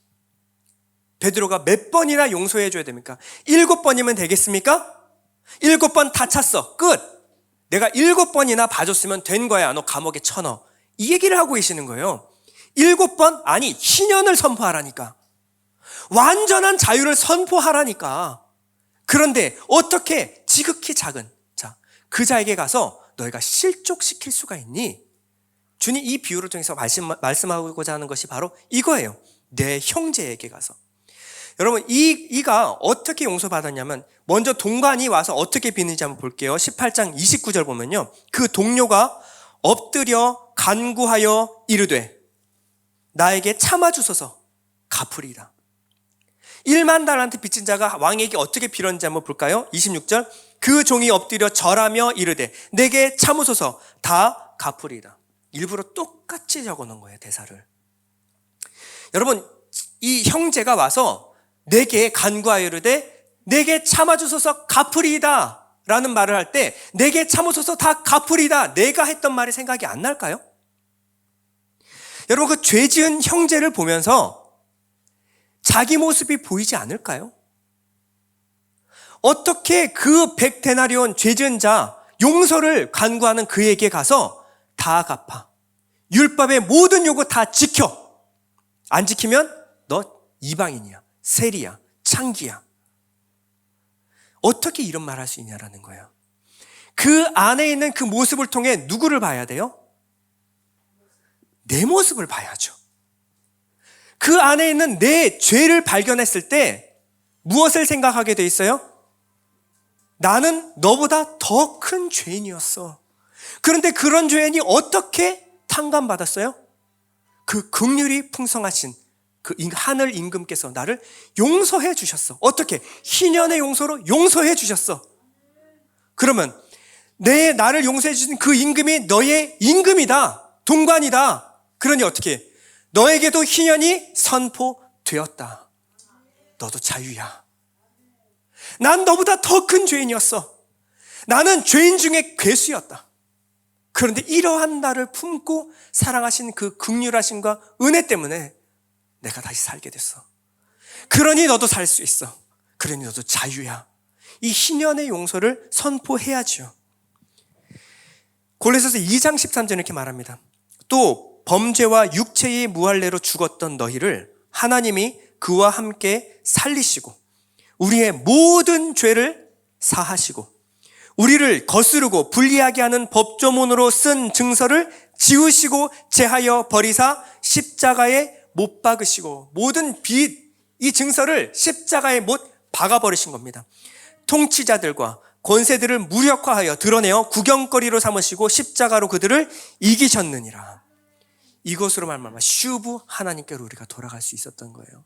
Speaker 1: 베드로가 몇 번이나 용서해 줘야 됩니까? 7번이면 되겠습니까? 7번 다 찼어. 끝. 내가 7번이나 봐줬으면 된 거야. 너 감옥에 쳐넣어. 이 얘기를 하고 계시는 거예요. 7번? 아니, 희년을 선포하라니까. 완전한 자유를 선포하라니까. 그런데 어떻게 지극히 작은 자, 그 자에게 가서 너희가 실족시킬 수가 있니? 주님 이 비유를 통해서 말씀하고자 하는 것이 바로 이거예요. 내 형제에게 가서. 여러분 이가 어떻게 용서받았냐면 먼저 동관이 와서 어떻게 비는지 한번 볼게요. 18장 29절 보면요. 그 동료가 엎드려 간구하여 이르되 나에게 참아주소서 갚으리라. 1만 달란트 빚진 자가 왕에게 어떻게 빌었는지 한번 볼까요? 26절 그 종이 엎드려 절하며 이르되 내게 참으소서 다 갚으리라. 일부러 똑같이 적어놓은 거예요, 대사를. 여러분 이 형제가 와서 내게 간구하여 이르되 내게 참아주소서 갚으리이다 라는 말을 할 때 내게 참으소서 다 갚으리이다 내가 했던 말이 생각이 안 날까요? 여러분 그 죄 지은 형제를 보면서 자기 모습이 보이지 않을까요? 어떻게 그 100데나리온 죄 지은 자 용서를 간구하는 그에게 가서 다 갚아. 율법의 모든 요구 다 지켜. 안 지키면 너 이방인이야. 세리야. 창기야. 어떻게 이런 말 할 수 있냐라는 거예요. 그 안에 있는 그 모습을 통해 누구를 봐야 돼요? 내 모습을 봐야죠. 그 안에 있는 내 죄를 발견했을 때 무엇을 생각하게 돼 있어요? 나는 너보다 더 큰 죄인이었어. 그런데 그런 죄인이 어떻게 탕감받았어요? 그 긍휼이 풍성하신 그 하늘 임금께서 나를 용서해 주셨어. 어떻게? 희년의 용서로 용서해 주셨어. 그러면 나를 용서해 주신 그 임금이 너의 임금이다. 동관이다. 그러니 어떻게? 너에게도 희년이 선포되었다. 너도 자유야. 난 너보다 더 큰 죄인이었어. 나는 죄인 중에 괴수였다. 그런데 이러한 나를 품고 사랑하신 그 긍휼하심과 은혜 때문에 내가 다시 살게 됐어. 그러니 너도 살 수 있어. 그러니 너도 자유야. 이 희년의 용서를 선포해야죠. 골로새서 2장 13절 이렇게 말합니다. 또 범죄와 육체의 무할례로 죽었던 너희를 하나님이 그와 함께 살리시고 우리의 모든 죄를 사하시고 우리를 거스르고 불리하게 하는 법조문으로 쓴 증서를 지우시고 제하여 버리사 십자가에 못 박으시고 모든 이 증서를 십자가에 못 박아버리신 겁니다. 통치자들과 권세들을 무력화하여 드러내어 구경거리로 삼으시고 십자가로 그들을 이기셨느니라. 이것으로 말미암아 슈브 하나님께로 우리가 돌아갈 수 있었던 거예요.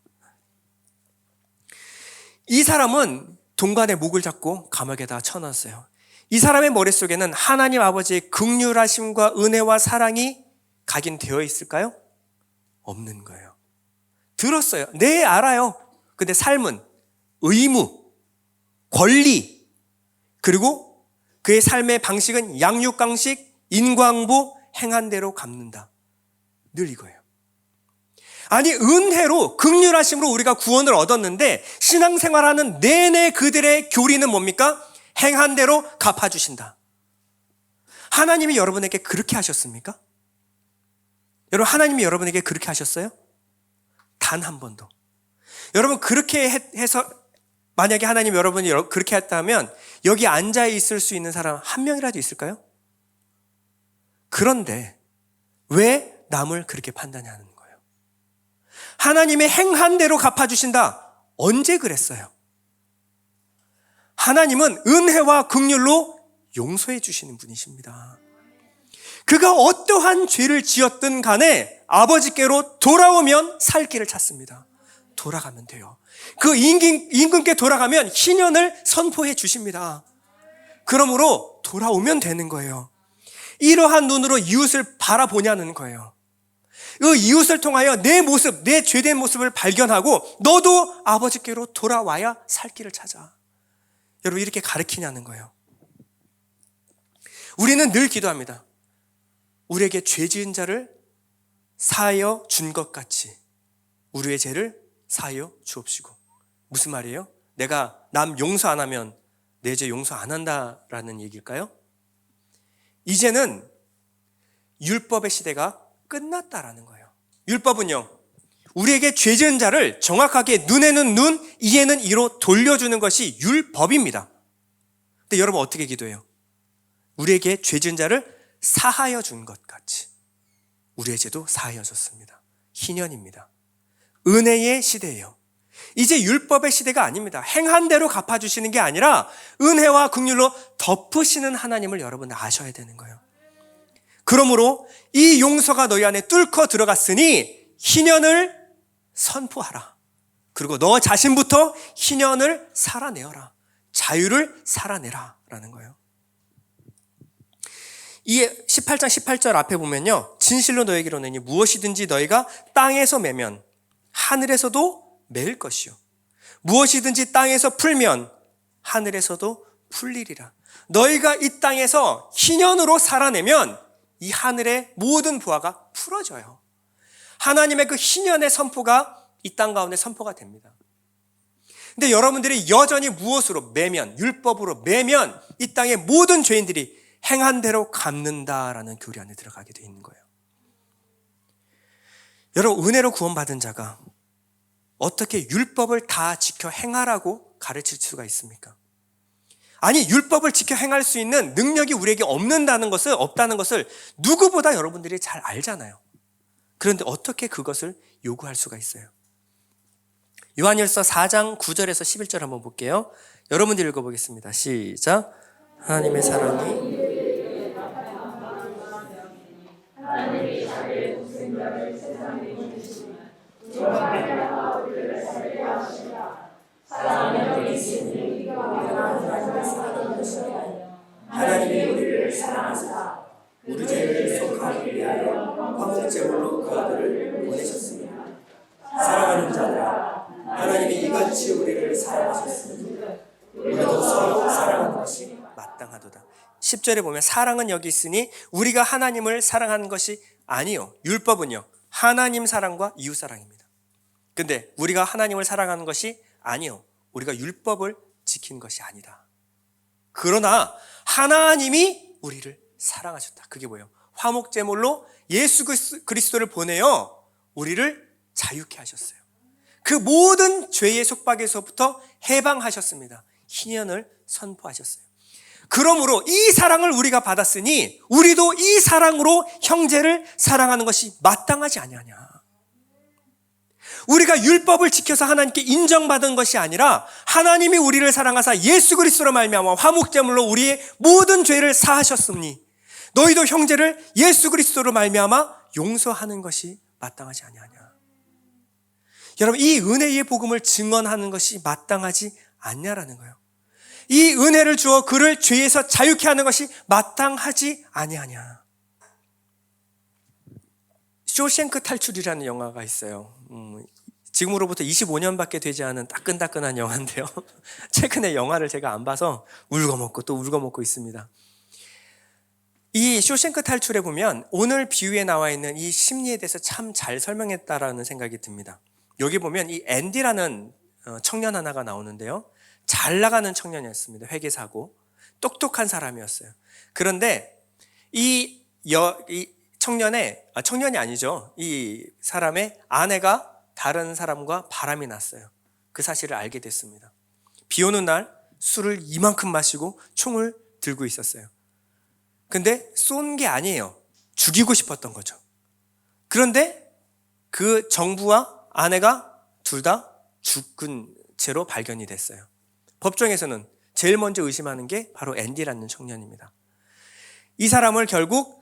Speaker 1: 이 사람은 동관의 목을 잡고 감옥에다 쳐넣었어요. 이 사람의 머릿속에는 하나님 아버지의 긍휼하심과 은혜와 사랑이 각인되어 있을까요? 없는 거예요. 들었어요. 네, 알아요. 근데 삶은 의무, 권리, 그리고 그의 삶의 방식은 양육강식, 인과응보, 행한 대로 갚는다. 늘 이거예요. 아니 은혜로 긍휼하심으로 우리가 구원을 얻었는데 신앙생활하는 내내 그들의 교리는 뭡니까? 행한 대로 갚아주신다. 하나님이 여러분에게 그렇게 하셨습니까? 여러분 하나님이 여러분에게 그렇게 하셨어요? 단 한 번도. 여러분 그렇게 해서 만약에 하나님 여러분이 그렇게 했다면 여기 앉아 있을 수 있는 사람 한 명이라도 있을까요? 그런데 왜 남을 그렇게 판단하는 거예요? 하나님의 행한 대로 갚아주신다. 언제 그랬어요? 하나님은 은혜와 긍휼로 용서해 주시는 분이십니다. 그가 어떠한 죄를 지었든 간에 아버지께로 돌아오면 살 길을 찾습니다. 돌아가면 돼요. 그 임금께 돌아가면 희년을 선포해 주십니다. 그러므로 돌아오면 되는 거예요. 이러한 눈으로 이웃을 바라보냐는 거예요. 그 이웃을 통하여 내 모습, 내 죄된 모습을 발견하고 너도 아버지께로 돌아와야 살 길을 찾아. 여러분 이렇게 가르치냐는 거예요. 우리는 늘 기도합니다. 우리에게 죄 지은 자를 사하여 준 것 같이 우리의 죄를 사하여 주옵시고. 무슨 말이에요? 내가 남 용서 안 하면 내 죄 용서 안 한다라는 얘기일까요? 이제는 율법의 시대가 끝났다라는 거예요. 율법은요, 우리에게 죄 지은 자를 정확하게 눈에는 눈, 이에는 이로 돌려주는 것이 율법입니다. 근데 여러분 어떻게 기도해요? 우리에게 죄 지은 자를 사하여 준 것 같이 우리의 죄도 사하여졌습니다. 희년입니다. 은혜의 시대예요. 이제 율법의 시대가 아닙니다. 행한 대로 갚아주시는 게 아니라 은혜와 긍휼로 덮으시는 하나님을 여러분 아셔야 되는 거예요. 그러므로 이 용서가 너희 안에 뚫고 들어갔으니 희년을 선포하라. 그리고 너 자신부터 희년을 살아내어라. 자유를 살아내라 라는 거예요. 이 18장 18절 앞에 보면요, 진실로 너에게 이르노니 무엇이든지 너희가 땅에서 매면 하늘에서도 매일 것이요 무엇이든지 땅에서 풀면 하늘에서도 풀리리라. 너희가 이 땅에서 희년으로 살아내면 이 하늘의 모든 부하가 풀어져요. 하나님의 그 희년의 선포가 이 땅 가운데 선포가 됩니다. 근데 여러분들이 여전히 무엇으로 매면, 율법으로 매면 이 땅의 모든 죄인들이 행한 대로 갚는다라는 교리 안에 들어가게 되어 있는 거예요. 여러분, 은혜로 구원받은 자가 어떻게 율법을 다 지켜 행하라고 가르칠 수가 있습니까? 아니, 율법을 지켜 행할 수 있는 능력이 우리에게 없다는 것을 누구보다 여러분들이 잘 알잖아요. 그런데 어떻게 그것을 요구할 수가 있어요? 요한일서 4장 9절에서 11절 한번 볼게요. 여러분들 읽어보겠습니다. 시작. 하나님의 사랑이 하나님이 우리를 사랑하사 우리 죄를 속하기 위하여 화목제물로 그 아들을 보내셨습니다. 사랑하는 자들아, 하나님이 이같이 우리를 사랑하셨으니 우리도 서로 사랑하는 것이 마땅하도다. 10절에 보면 사랑은 여기 있으니 우리가 하나님을 사랑하는 것이 아니요, 율법은요 하나님 사랑과 이웃 사랑입니다. 근데 우리가 하나님을 사랑하는 것이 아니요, 우리가 율법을 지키는 것이 아니다. 그러나 하나님이 우리를 사랑하셨다. 그게 뭐예요? 화목제물로 예수 그리스도를 보내어 우리를 자유케 하셨어요. 그 모든 죄의 속박에서부터 해방하셨습니다. 희년을 선포하셨어요. 그러므로 이 사랑을 우리가 받았으니 우리도 이 사랑으로 형제를 사랑하는 것이 마땅하지 아니하냐. 우리가 율법을 지켜서 하나님께 인정받은 것이 아니라 하나님이 우리를 사랑하사 예수 그리스도로 말미암아 화목제물로 우리의 모든 죄를 사하셨으니 너희도 형제를 예수 그리스도로 말미암아 용서하는 것이 마땅하지 아니하냐. 여러분, 이 은혜의 복음을 증언하는 것이 마땅하지 않냐라는 거예요. 이 은혜를 주어 그를 죄에서 자유케 하는 것이 마땅하지 아니하냐. 쇼생크 탈출이라는 영화가 있어요. 지금으로부터 25년밖에 되지 않은 따끈따끈한 영화인데요. 최근에 영화를 제가 안 봐서 울고먹고 또 울고먹고 있습니다. 이 쇼생크 탈출에 보면 오늘 비유에 나와 있는 이 심리에 대해서 참 잘 설명했다라는 생각이 듭니다. 여기 보면 이 앤디라는 청년 하나가 나오는데요. 잘 나가는 청년이었습니다. 회계사고 똑똑한 사람이었어요. 그런데 이 청년이 아니죠. 이 사람의 아내가 다른 사람과 바람이 났어요. 그 사실을 알게 됐습니다. 비 오는 날 술을 이만큼 마시고 총을 들고 있었어요. 근데 쏜 게 아니에요. 죽이고 싶었던 거죠. 그런데 그 정부와 아내가 둘 다 죽은 채로 발견이 됐어요. 법정에서는 제일 먼저 의심하는 게 바로 앤디라는 청년입니다. 이 사람을 결국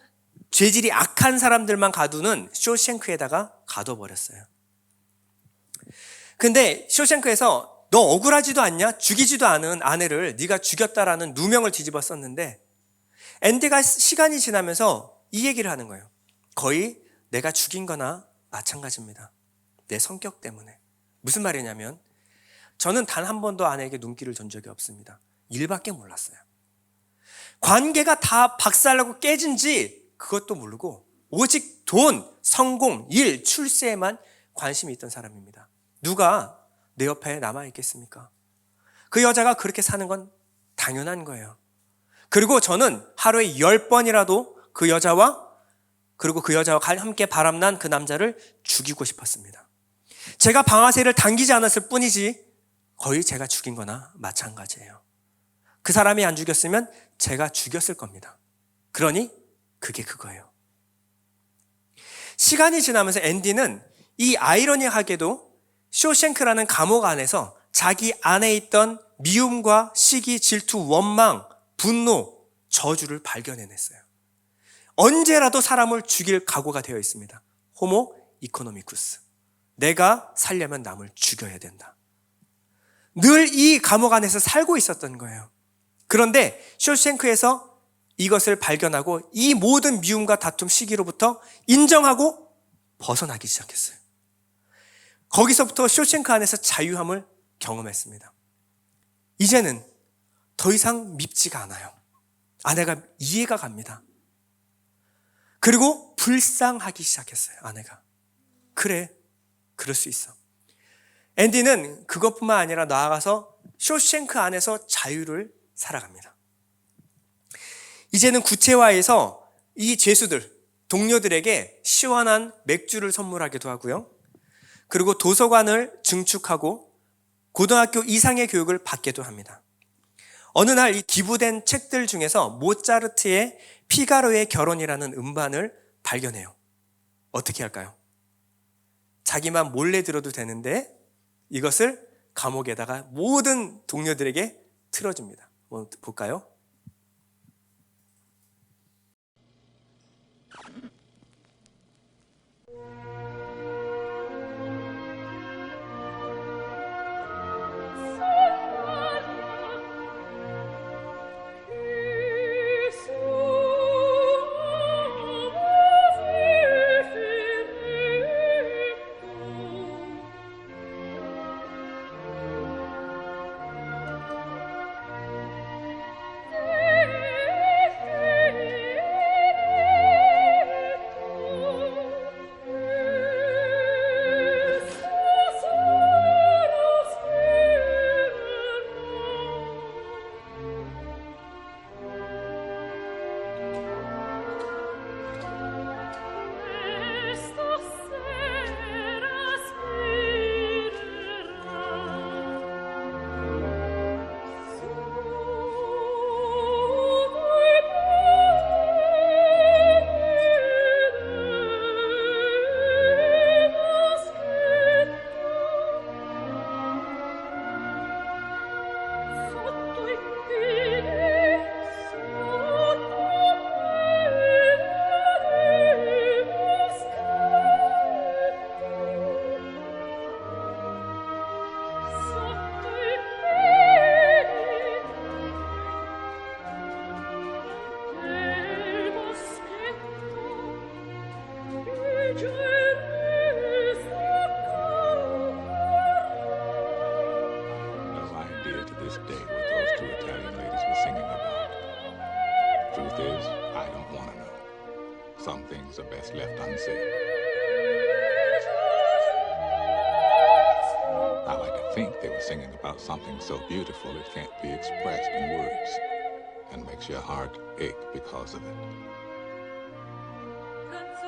Speaker 1: 죄질이 악한 사람들만 가두는 쇼생크에다가 가둬버렸어요. 근데 쇼생크에서 너 억울하지도 않냐? 죽이지도 않은 아내를 네가 죽였다라는 누명을 뒤집어 썼는데 앤디가 시간이 지나면서 이 얘기를 하는 거예요. 거의 내가 죽인 거나 마찬가지입니다. 내 성격 때문에. 무슨 말이냐면 저는 단 한 번도 아내에게 눈길을 준 적이 없습니다. 일밖에 몰랐어요. 관계가 다 박살나고 깨진 지 그것도 모르고 오직 돈, 성공, 일, 출세에만 관심이 있던 사람입니다. 누가 내 옆에 남아있겠습니까? 그 여자가 그렇게 사는 건 당연한 거예요. 그리고 저는 하루에 10번이라도 그 여자와 그리고 그 여자와 함께 바람난 그 남자를 죽이고 싶었습니다. 제가 방아쇠를 당기지 않았을 뿐이지 거의 제가 죽인 거나 마찬가지예요. 그 사람이 안 죽였으면 제가 죽였을 겁니다. 그러니 그게 그거예요. 시간이 지나면서 앤디는 이 아이러니하게도 쇼생크라는 감옥 안에서 자기 안에 있던 미움과 시기, 질투, 원망, 분노, 저주를 발견해냈어요. 언제라도 사람을 죽일 각오가 되어 있습니다. 호모 이코노미쿠스. 내가 살려면 남을 죽여야 된다. 늘 이 감옥 안에서 살고 있었던 거예요. 그런데 쇼생크에서 이것을 발견하고 이 모든 미움과 다툼 시기로부터 인정하고 벗어나기 시작했어요. 거기서부터 쇼생크 안에서 자유함을 경험했습니다. 이제는 더 이상 밉지가 않아요. 아내가 이해가 갑니다. 그리고 불쌍하기 시작했어요. 아내가. 그래, 그럴 수 있어. 앤디는 그것뿐만 아니라 나아가서 쇼생크 안에서 자유를 살아갑니다. 이제는 구체화해서 이 죄수들, 동료들에게 시원한 맥주를 선물하기도 하고요. 그리고 도서관을 증축하고 고등학교 이상의 교육을 받기도 합니다. 어느 날 이 기부된 책들 중에서 모차르트의 피가로의 결혼이라는 음반을 발견해요. 어떻게 할까요? 자기만 몰래 들어도 되는데 이것을 감옥에다가 모든 동료들에게 틀어줍니다. 한번 볼까요?
Speaker 3: Some things are best left unsaid. I like to think they were singing about something so beautiful it can't be expressed in words, and makes your heart ache because of it.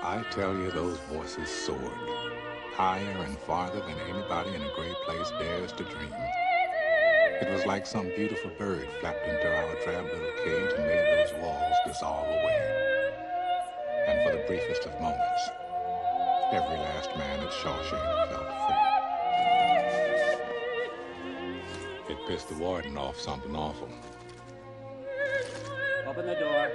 Speaker 3: I tell you, those voices soared, higher and farther than anybody in a great place dares to dream. It was like some beautiful bird flapped into our drab little cage and made those walls dissolve away. And for the briefest of moments, every last man at Shawshank felt free. It pissed the warden off something awful.
Speaker 4: Open the door.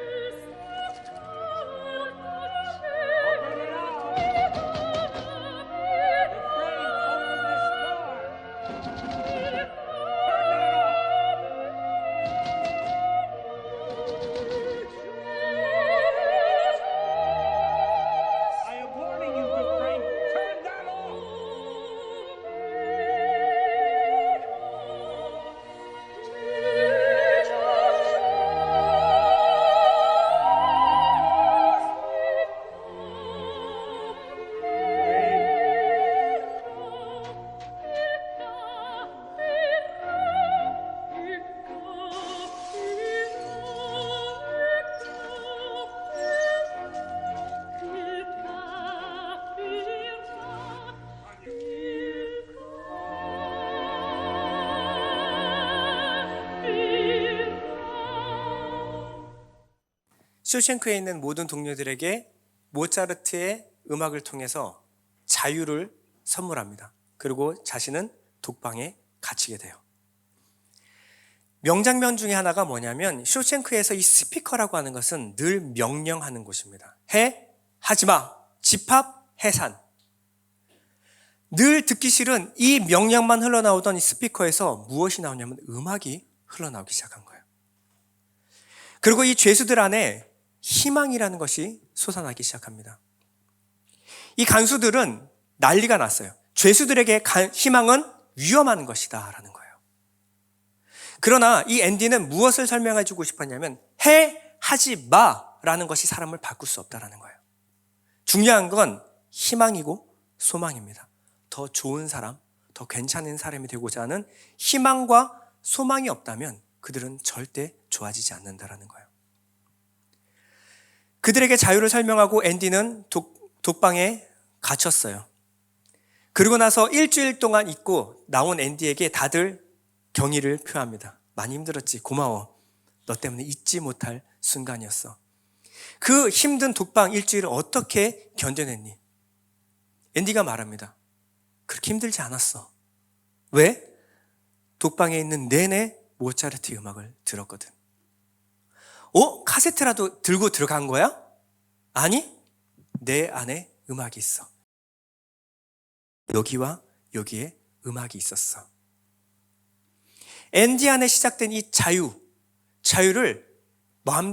Speaker 1: 쇼생크에 있는 모든 동료들에게 모차르트의 음악을 통해서 자유를 선물합니다. 그리고 자신은 독방에 갇히게 돼요. 명장면 중에 하나가 뭐냐면 쇼생크에서 이 스피커라고 하는 것은 늘 명령하는 곳입니다. 해, 하지마, 집합, 해산. 늘 듣기 싫은 이 명령만 흘러나오던 이 스피커에서 무엇이 나오냐면 음악이 흘러나오기 시작한 거예요. 그리고 이 죄수들 안에 희망이라는 것이 솟아나기 시작합니다. 이 간수들은 난리가 났어요. 죄수들에게 희망은 위험한 것이다 라는 거예요. 그러나 이 앤디는 무엇을 설명해 주고 싶었냐면 해, 하지 마 라는 것이 사람을 바꿀 수 없다라는 거예요. 중요한 건 희망이고 소망입니다. 더 좋은 사람, 더 괜찮은 사람이 되고자 하는 희망과 소망이 없다면 그들은 절대 좋아지지 않는다라는 거예요. 그들에게 자유를 설명하고 앤디는 독방에 갇혔어요. 그리고 나서 일주일 동안 있고 나온 앤디에게 다들 경의를 표합니다. 많이 힘들었지, 고마워. 너 때문에 잊지 못할 순간이었어. 그 힘든 독방 일주일을 어떻게 견뎌냈니? 앤디가 말합니다. 그렇게 힘들지 않았어. 왜? 독방에 있는 내내 모차르트 음악을 들었거든. 카세트라도 들고 들어간 거야? 아니, 내 안에 음악이 있어. 여기와 여기에 음악이 있었어. 앤디 안에 시작된 이 자유를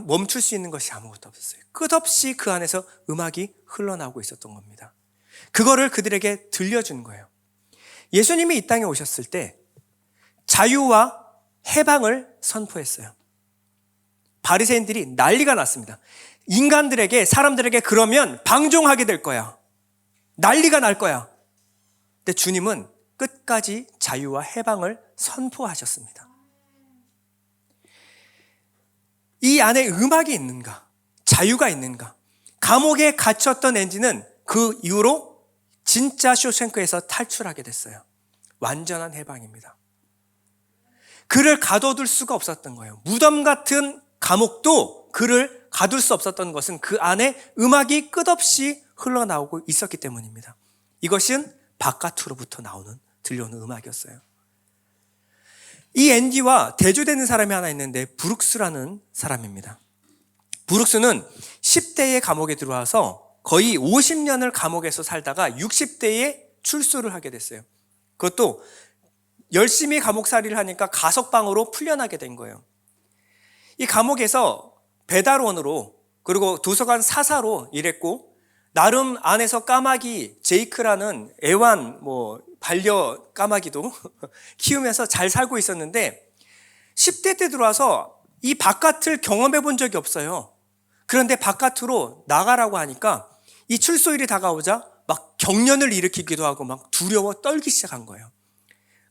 Speaker 1: 멈출 수 있는 것이 아무것도 없었어요. 끝없이 그 안에서 음악이 흘러나오고 있었던 겁니다. 그거를 그들에게 들려준 거예요. 예수님이 이 땅에 오셨을 때 자유와 해방을 선포했어요. 바리새인들이 난리가 났습니다. 인간들에게, 사람들에게 그러면 방종하게 될 거야. 난리가 날 거야. 근데 주님은 끝까지 자유와 해방을 선포하셨습니다. 이 안에 음악이 있는가? 자유가 있는가? 감옥에 갇혔던 앤디는 그 이후로 진짜 쇼생크에서 탈출하게 됐어요. 완전한 해방입니다. 그를 가둬둘 수가 없었던 거예요. 무덤 같은 감옥도 그를 가둘 수 없었던 것은 그 안에 음악이 끝없이 흘러나오고 있었기 때문입니다. 이것은 바깥으로부터 들려오는 음악이었어요. 이 앤디와 대조되는 사람이 하나 있는데 브룩스라는 사람입니다. 브룩스는 10대의 감옥에 들어와서 거의 50년을 감옥에서 살다가 60대에 출소를 하게 됐어요. 그것도 열심히 감옥살이를 하니까 가석방으로 풀려나게 된 거예요. 이 감옥에서 배달원으로 그리고 도서관 사사로 일했고 나름 안에서 까마귀 제이크라는 애완 반려 까마귀도 키우면서 잘 살고 있었는데 10대 때 들어와서 이 바깥을 경험해 본 적이 없어요. 그런데 바깥으로 나가라고 하니까 이 출소일이 다가오자 막 경련을 일으키기도 하고 막 두려워 떨기 시작한 거예요.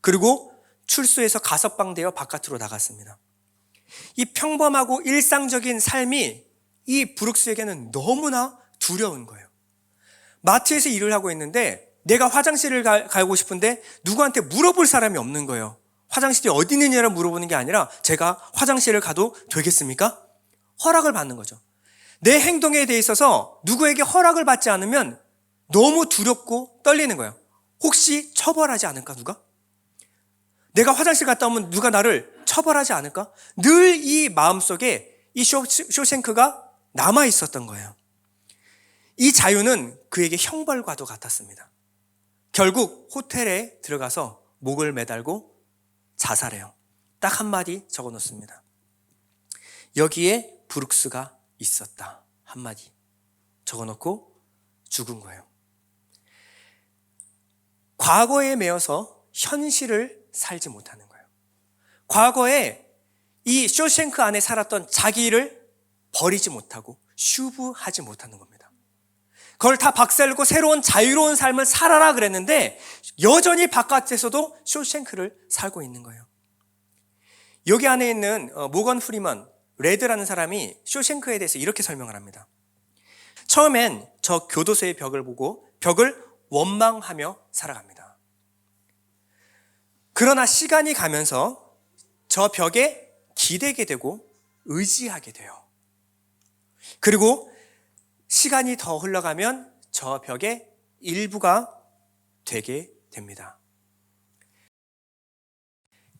Speaker 1: 그리고 출소해서 가석방되어 바깥으로 나갔습니다. 이 평범하고 일상적인 삶이 이 브룩스에게는 너무나 두려운 거예요. 마트에서 일을 하고 있는데 내가 화장실을 가고 싶은데 누구한테 물어볼 사람이 없는 거예요. 화장실이 어디 있느냐를 물어보는 게 아니라 제가 화장실을 가도 되겠습니까? 허락을 받는 거죠. 내 행동에 대해 있어서 누구에게 허락을 받지 않으면 너무 두렵고 떨리는 거예요. 혹시 처벌하지 않을까 누가? 내가 화장실 갔다 오면 누가 나를 처벌하지 않을까? 늘 이 마음속에 이 쇼생크가 남아 있었던 거예요. 이 자유는 그에게 형벌과도 같았습니다. 결국 호텔에 들어가서 목을 매달고 자살해요. 딱 한마디 적어 놓습니다. 여기에 브룩스가 있었다. 한마디 적어 놓고 죽은 거예요. 과거에 매여서 현실을 살지 못하는 거예요. 과거에 이 쇼생크 안에 살았던 자기를 버리지 못하고 슈브하지 못하는 겁니다. 그걸 다 박살내고 새로운 자유로운 삶을 살아라 그랬는데 여전히 바깥에서도 쇼생크를 살고 있는 거예요. 여기 안에 있는 모건 프리먼 레드라는 사람이 쇼생크에 대해서 이렇게 설명을 합니다. 처음엔 저 교도소의 벽을 보고 벽을 원망하며 살아갑니다. 그러나 시간이 가면서 저 벽에 기대게 되고 의지하게 돼요. 그리고 시간이 더 흘러가면 저 벽의 일부가 되게 됩니다.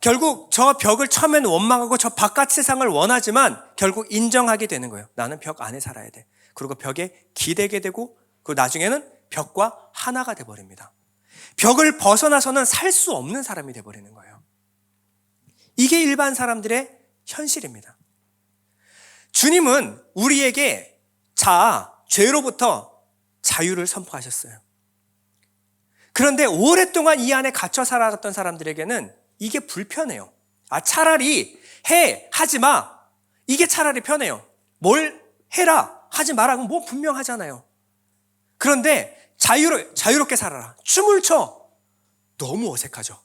Speaker 1: 결국 저 벽을 처음엔 원망하고 저 바깥 세상을 원하지만 결국 인정하게 되는 거예요. 나는 벽 안에 살아야 돼. 그리고 벽에 기대게 되고 그 나중에는 벽과 하나가 돼버립니다. 벽을 벗어나서는 살 수 없는 사람이 돼버리는 거예요. 이게 일반 사람들의 현실입니다. 주님은 우리에게 죄로부터 자유를 선포하셨어요. 그런데 오랫동안 이 안에 갇혀 살아갔던 사람들에게는 이게 불편해요. 차라리 하지 마. 이게 차라리 편해요. 뭘 해라, 하지 마라. 뭐 분명하잖아요. 그런데 자유롭게 살아라. 춤을 춰. 너무 어색하죠.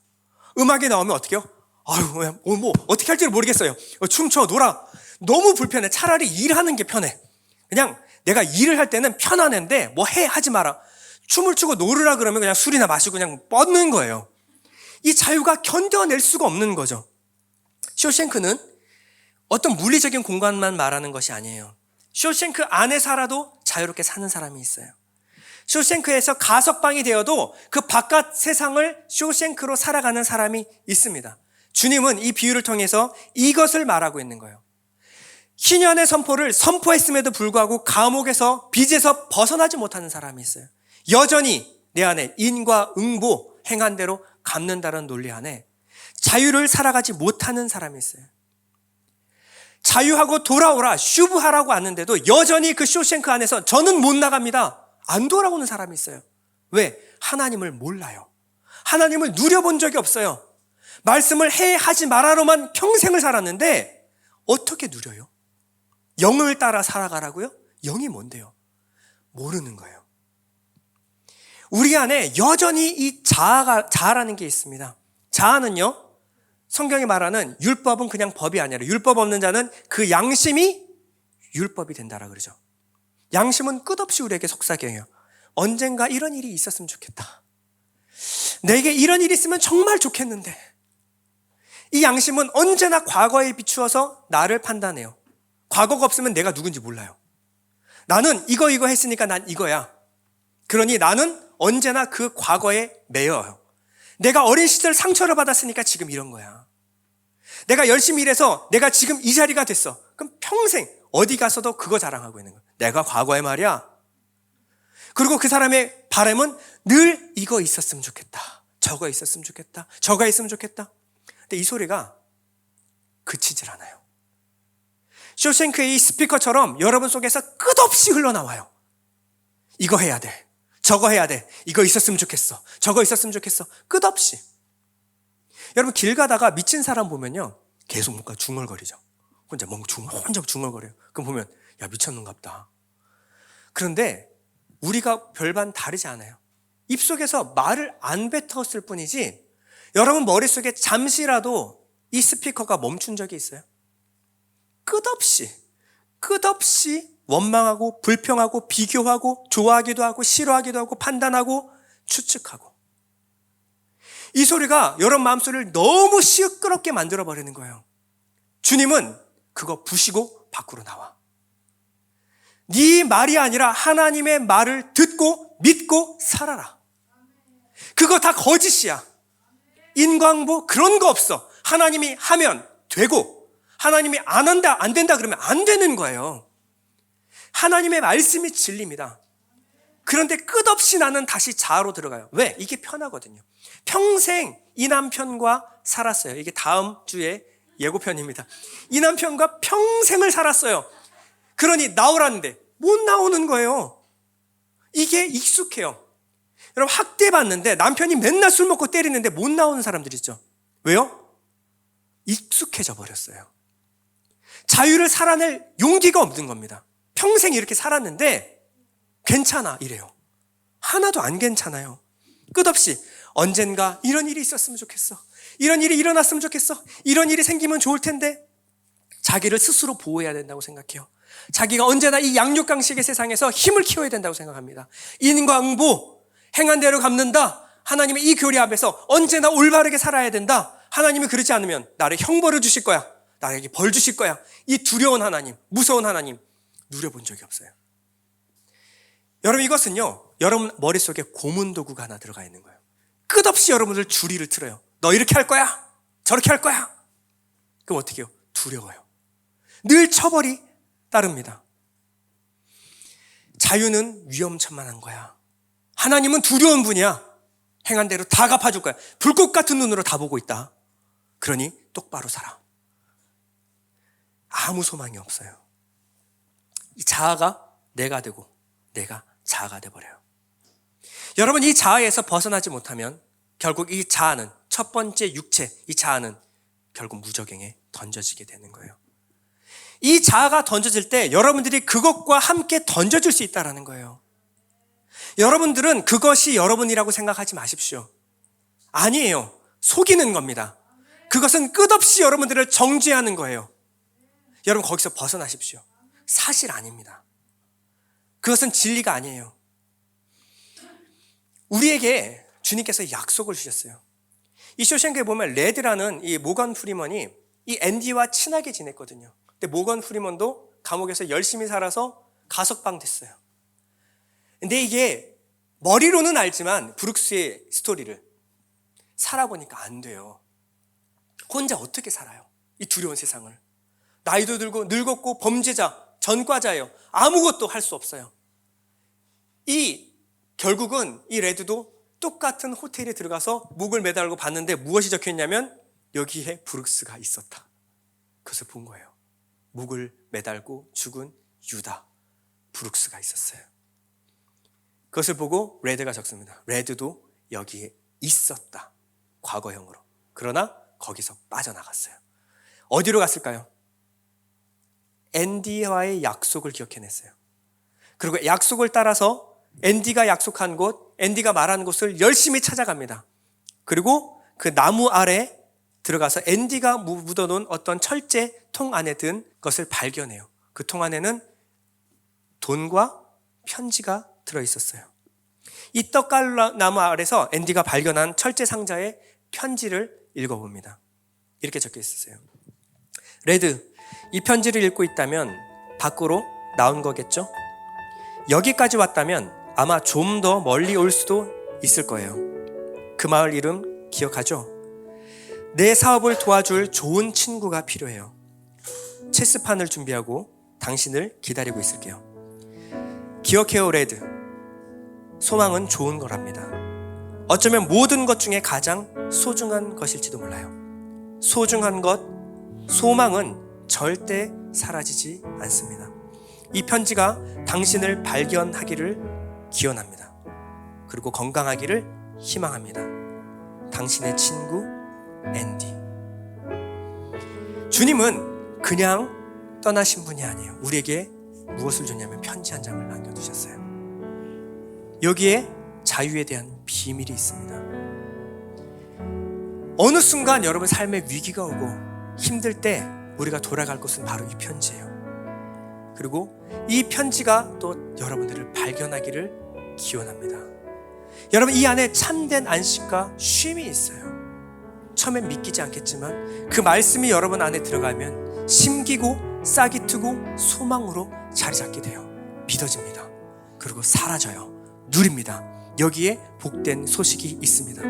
Speaker 1: 음악이 나오면 어떻게 해요? 뭐 어떻게 할지를 모르겠어요. 춤춰, 놀아. 너무 불편해. 차라리 일하는 게 편해. 그냥 내가 일을 할 때는 편안한데 뭐 하지 마라. 춤을 추고 놀으라 그러면 그냥 술이나 마시고 그냥 뻗는 거예요. 이 자유가 견뎌낼 수가 없는 거죠. 쇼생크는 어떤 물리적인 공간만 말하는 것이 아니에요. 쇼생크 안에 살아도 자유롭게 사는 사람이 있어요. 쇼생크에서 가석방이 되어도 그 바깥 세상을 쇼생크로 살아가는 사람이 있습니다. 주님은 이 비유를 통해서 이것을 말하고 있는 거예요. 희년의 선포를 선포했음에도 불구하고 감옥에서 빚에서 벗어나지 못하는 사람이 있어요. 여전히 내 안에 인과 응보 행한 대로 갚는다는 논리 안에 자유를 살아가지 못하는 사람이 있어요. 자유하고 돌아오라 슈브하라고 하는데도 여전히 그 쇼생크 안에서 저는 못 나갑니다. 안 돌아오는 사람이 있어요. 왜? 하나님을 몰라요. 하나님을 누려본 적이 없어요. 말씀을 하지 마라로만 평생을 살았는데 어떻게 누려요? 영을 따라 살아가라고요? 영이 뭔데요? 모르는 거예요. 우리 안에 여전히 이 자아라는 게 있습니다. 자아는요, 성경이 말하는 율법은 그냥 법이 아니라 율법 없는 자는 그 양심이 율법이 된다라 그러죠. 양심은 끝없이 우리에게 속삭여요. 언젠가 이런 일이 있었으면 좋겠다. 내게 이런 일이 있으면 정말 좋겠는데. 이 양심은 언제나 과거에 비추어서 나를 판단해요. 과거가 없으면 내가 누군지 몰라요. 나는 이거 했으니까 난 이거야. 그러니 나는 언제나 그 과거에 매여요. 내가 어린 시절 상처를 받았으니까 지금 이런 거야. 내가 열심히 일해서 내가 지금 이 자리가 됐어. 그럼 평생 어디 가서도 그거 자랑하고 있는 거야. 내가 과거에 말이야. 그리고 그 사람의 바람은 늘 이거 있었으면 좋겠다. 저거 있었으면 좋겠다. 저거 있으면 좋겠다. 근데 이 소리가 그치질 않아요. 쇼생크의 이 스피커처럼 여러분 속에서 끝없이 흘러나와요. 이거 해야 돼. 저거 해야 돼. 이거 있었으면 좋겠어. 저거 있었으면 좋겠어. 끝없이. 여러분 길 가다가 미친 사람 보면요. 계속 뭔가 중얼거리죠. 혼자 중얼거려요. 그럼 보면 야 미쳤는갑다. 그런데 우리가 별반 다르지 않아요. 입속에서 말을 안 뱉었을 뿐이지 여러분 머릿속에 잠시라도 이 스피커가 멈춘 적이 있어요? 끝없이 원망하고 불평하고 비교하고 좋아하기도 하고 싫어하기도 하고 판단하고 추측하고 이 소리가 여러분 마음소리를 너무 시끄럽게 만들어버리는 거예요. 주님은 그거 부시고 밖으로 나와. 네 말이 아니라 하나님의 말을 듣고 믿고 살아라. 그거 다 거짓이야. 인광보 그런 거 없어. 하나님이 하면 되고 하나님이 안 한다 안 된다 그러면 안 되는 거예요. 하나님의 말씀이 진리입니다. 그런데 끝없이 나는 다시 자아로 들어가요. 왜? 이게 편하거든요. 평생 이 남편과 살았어요. 이게 다음 주에 예고편입니다. 이 남편과 평생을 살았어요. 그러니 나오라는데 못 나오는 거예요. 이게 익숙해요. 여러분 학대받는데 남편이 맨날 술 먹고 때리는데 못 나오는 사람들 있죠. 왜요? 익숙해져 버렸어요. 자유를 살아낼 용기가 없는 겁니다. 평생 이렇게 살았는데 괜찮아 이래요. 하나도 안 괜찮아요. 끝없이 언젠가 이런 일이 있었으면 좋겠어. 이런 일이 일어났으면 좋겠어. 이런 일이 생기면 좋을 텐데 자기를 스스로 보호해야 된다고 생각해요. 자기가 언제나 이 양육강식의 세상에서 힘을 키워야 된다고 생각합니다. 인과응보, 행한 대로 갚는다. 하나님의 이 교리 앞에서 언제나 올바르게 살아야 된다. 하나님이 그러지 않으면 나를 형벌을 주실 거야. 나에게 벌 주실 거야. 이 두려운 하나님, 무서운 하나님 누려본 적이 없어요. 여러분, 이것은요, 여러분 머릿속에 고문도구가 하나 들어가 있는 거예요. 끝없이 여러분들 주리를 틀어요. 너 이렇게 할 거야? 저렇게 할 거야? 그럼 어떻게 해요? 두려워요. 늘 처벌이 따릅니다. 자유는 위험천만한 거야. 하나님은 두려운 분이야. 행한 대로 다 갚아줄 거야. 불꽃 같은 눈으로 다 보고 있다. 그러니 똑바로 살아. 아무 소망이 없어요. 이 자아가 내가 되고 내가 자아가 돼버려요. 여러분, 이 자아에서 벗어나지 못하면 결국 이 자아는, 첫 번째 육체, 이 자아는 결국 무저갱에 던져지게 되는 거예요. 이 자아가 던져질 때 여러분들이 그것과 함께 던져질 수 있다는 거예요. 여러분들은 그것이 여러분이라고 생각하지 마십시오. 아니에요. 속이는 겁니다. 그것은 끝없이 여러분들을 정죄하는 거예요. 여러분, 거기서 벗어나십시오. 사실 아닙니다. 그것은 진리가 아니에요. 우리에게 주님께서 약속을 주셨어요. 이 쇼생크에 보면 레드라는 이 모건 프리먼이 이 앤디와 친하게 지냈거든요. 근데 모건 프리먼도 감옥에서 열심히 살아서 가석방 됐어요. 근데 이게 머리로는 알지만 브룩스의 스토리를 살아보니까 안 돼요. 혼자 어떻게 살아요? 이 두려운 세상을. 나이도 들고 늙었고 범죄자, 전과자예요. 아무것도 할 수 없어요. 결국은 이 레드도 똑같은 호텔에 들어가서 목을 매달고 봤는데 무엇이 적혀있냐면 여기에 브룩스가 있었다. 그것을 본 거예요. 목을 매달고 죽은 유다, 브룩스가 있었어요. 그것을 보고 레드가 적습니다. 레드도 여기에 있었다. 과거형으로. 그러나 거기서 빠져나갔어요. 어디로 갔을까요? 앤디와의 약속을 기억해냈어요. 그리고 약속을 따라서 앤디가 약속한 곳, 앤디가 말한 곳을 열심히 찾아갑니다. 그리고 그 나무 아래 들어가서 앤디가 묻어놓은 어떤 철제 통 안에 든 것을 발견해요. 그 통 안에는 돈과 편지가 들어있었어요. 이 떡갈나무 아래서 앤디가 발견한 철제 상자의 편지를 읽어봅니다. 이렇게 적혀 있었어요. 레드, 이 편지를 읽고 있다면 밖으로 나온 거겠죠? 여기까지 왔다면 아마 좀 더 멀리 올 수도 있을 거예요. 그 마을 이름 기억하죠? 내 사업을 도와줄 좋은 친구가 필요해요. 체스판을 준비하고 당신을 기다리고 있을게요. 기억해요, 레드. 소망은 좋은 거랍니다. 어쩌면 모든 것 중에 가장 소중한 것일지도 몰라요. 소중한 것, 소망은 절대 사라지지 않습니다. 이 편지가 당신을 발견하기를 기원합니다. 그리고 건강하기를 희망합니다. 당신의 친구 앤디. 주님은 그냥 떠나신 분이 아니에요. 우리에게 무엇을 줬냐면 편지 한 장을 남겨두셨어요. 여기에 자유에 대한 비밀이 있습니다. 어느 순간 여러분 삶에 위기가 오고 힘들 때 우리가 돌아갈 곳은 바로 이 편지예요. 그리고 이 편지가 또 여러분들을 발견하기를 기원합니다. 여러분, 이 안에 참된 안식과 쉼이 있어요. 처음엔 믿기지 않겠지만 그 말씀이 여러분 안에 들어가면 심기고 싹이 트고 소망으로 자리 잡게 돼요. 믿어집니다. 그리고 사라져요. 누립니다. 여기에 복된 소식이 있습니다.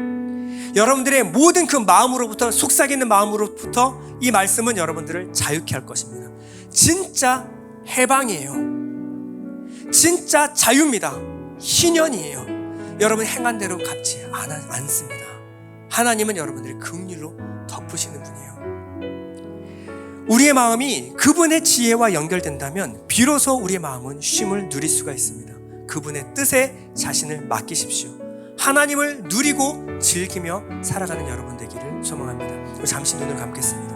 Speaker 1: 여러분들의 모든 그 마음으로부터, 속삭이는 마음으로부터 이 말씀은 여러분들을 자유케 할 것입니다. 진짜 해방이에요. 진짜 자유입니다. 희년이에요. 여러분 행한 대로 갚지 않습니다. 하나님은 여러분들의 긍휼로 덮으시는 분이에요. 우리의 마음이 그분의 지혜와 연결된다면 비로소 우리의 마음은 쉼을 누릴 수가 있습니다. 그분의 뜻에 자신을 맡기십시오. 하나님을 누리고 즐기며 살아가는 여러분 되기를 소망합니다. 잠시 눈을 감겠습니다.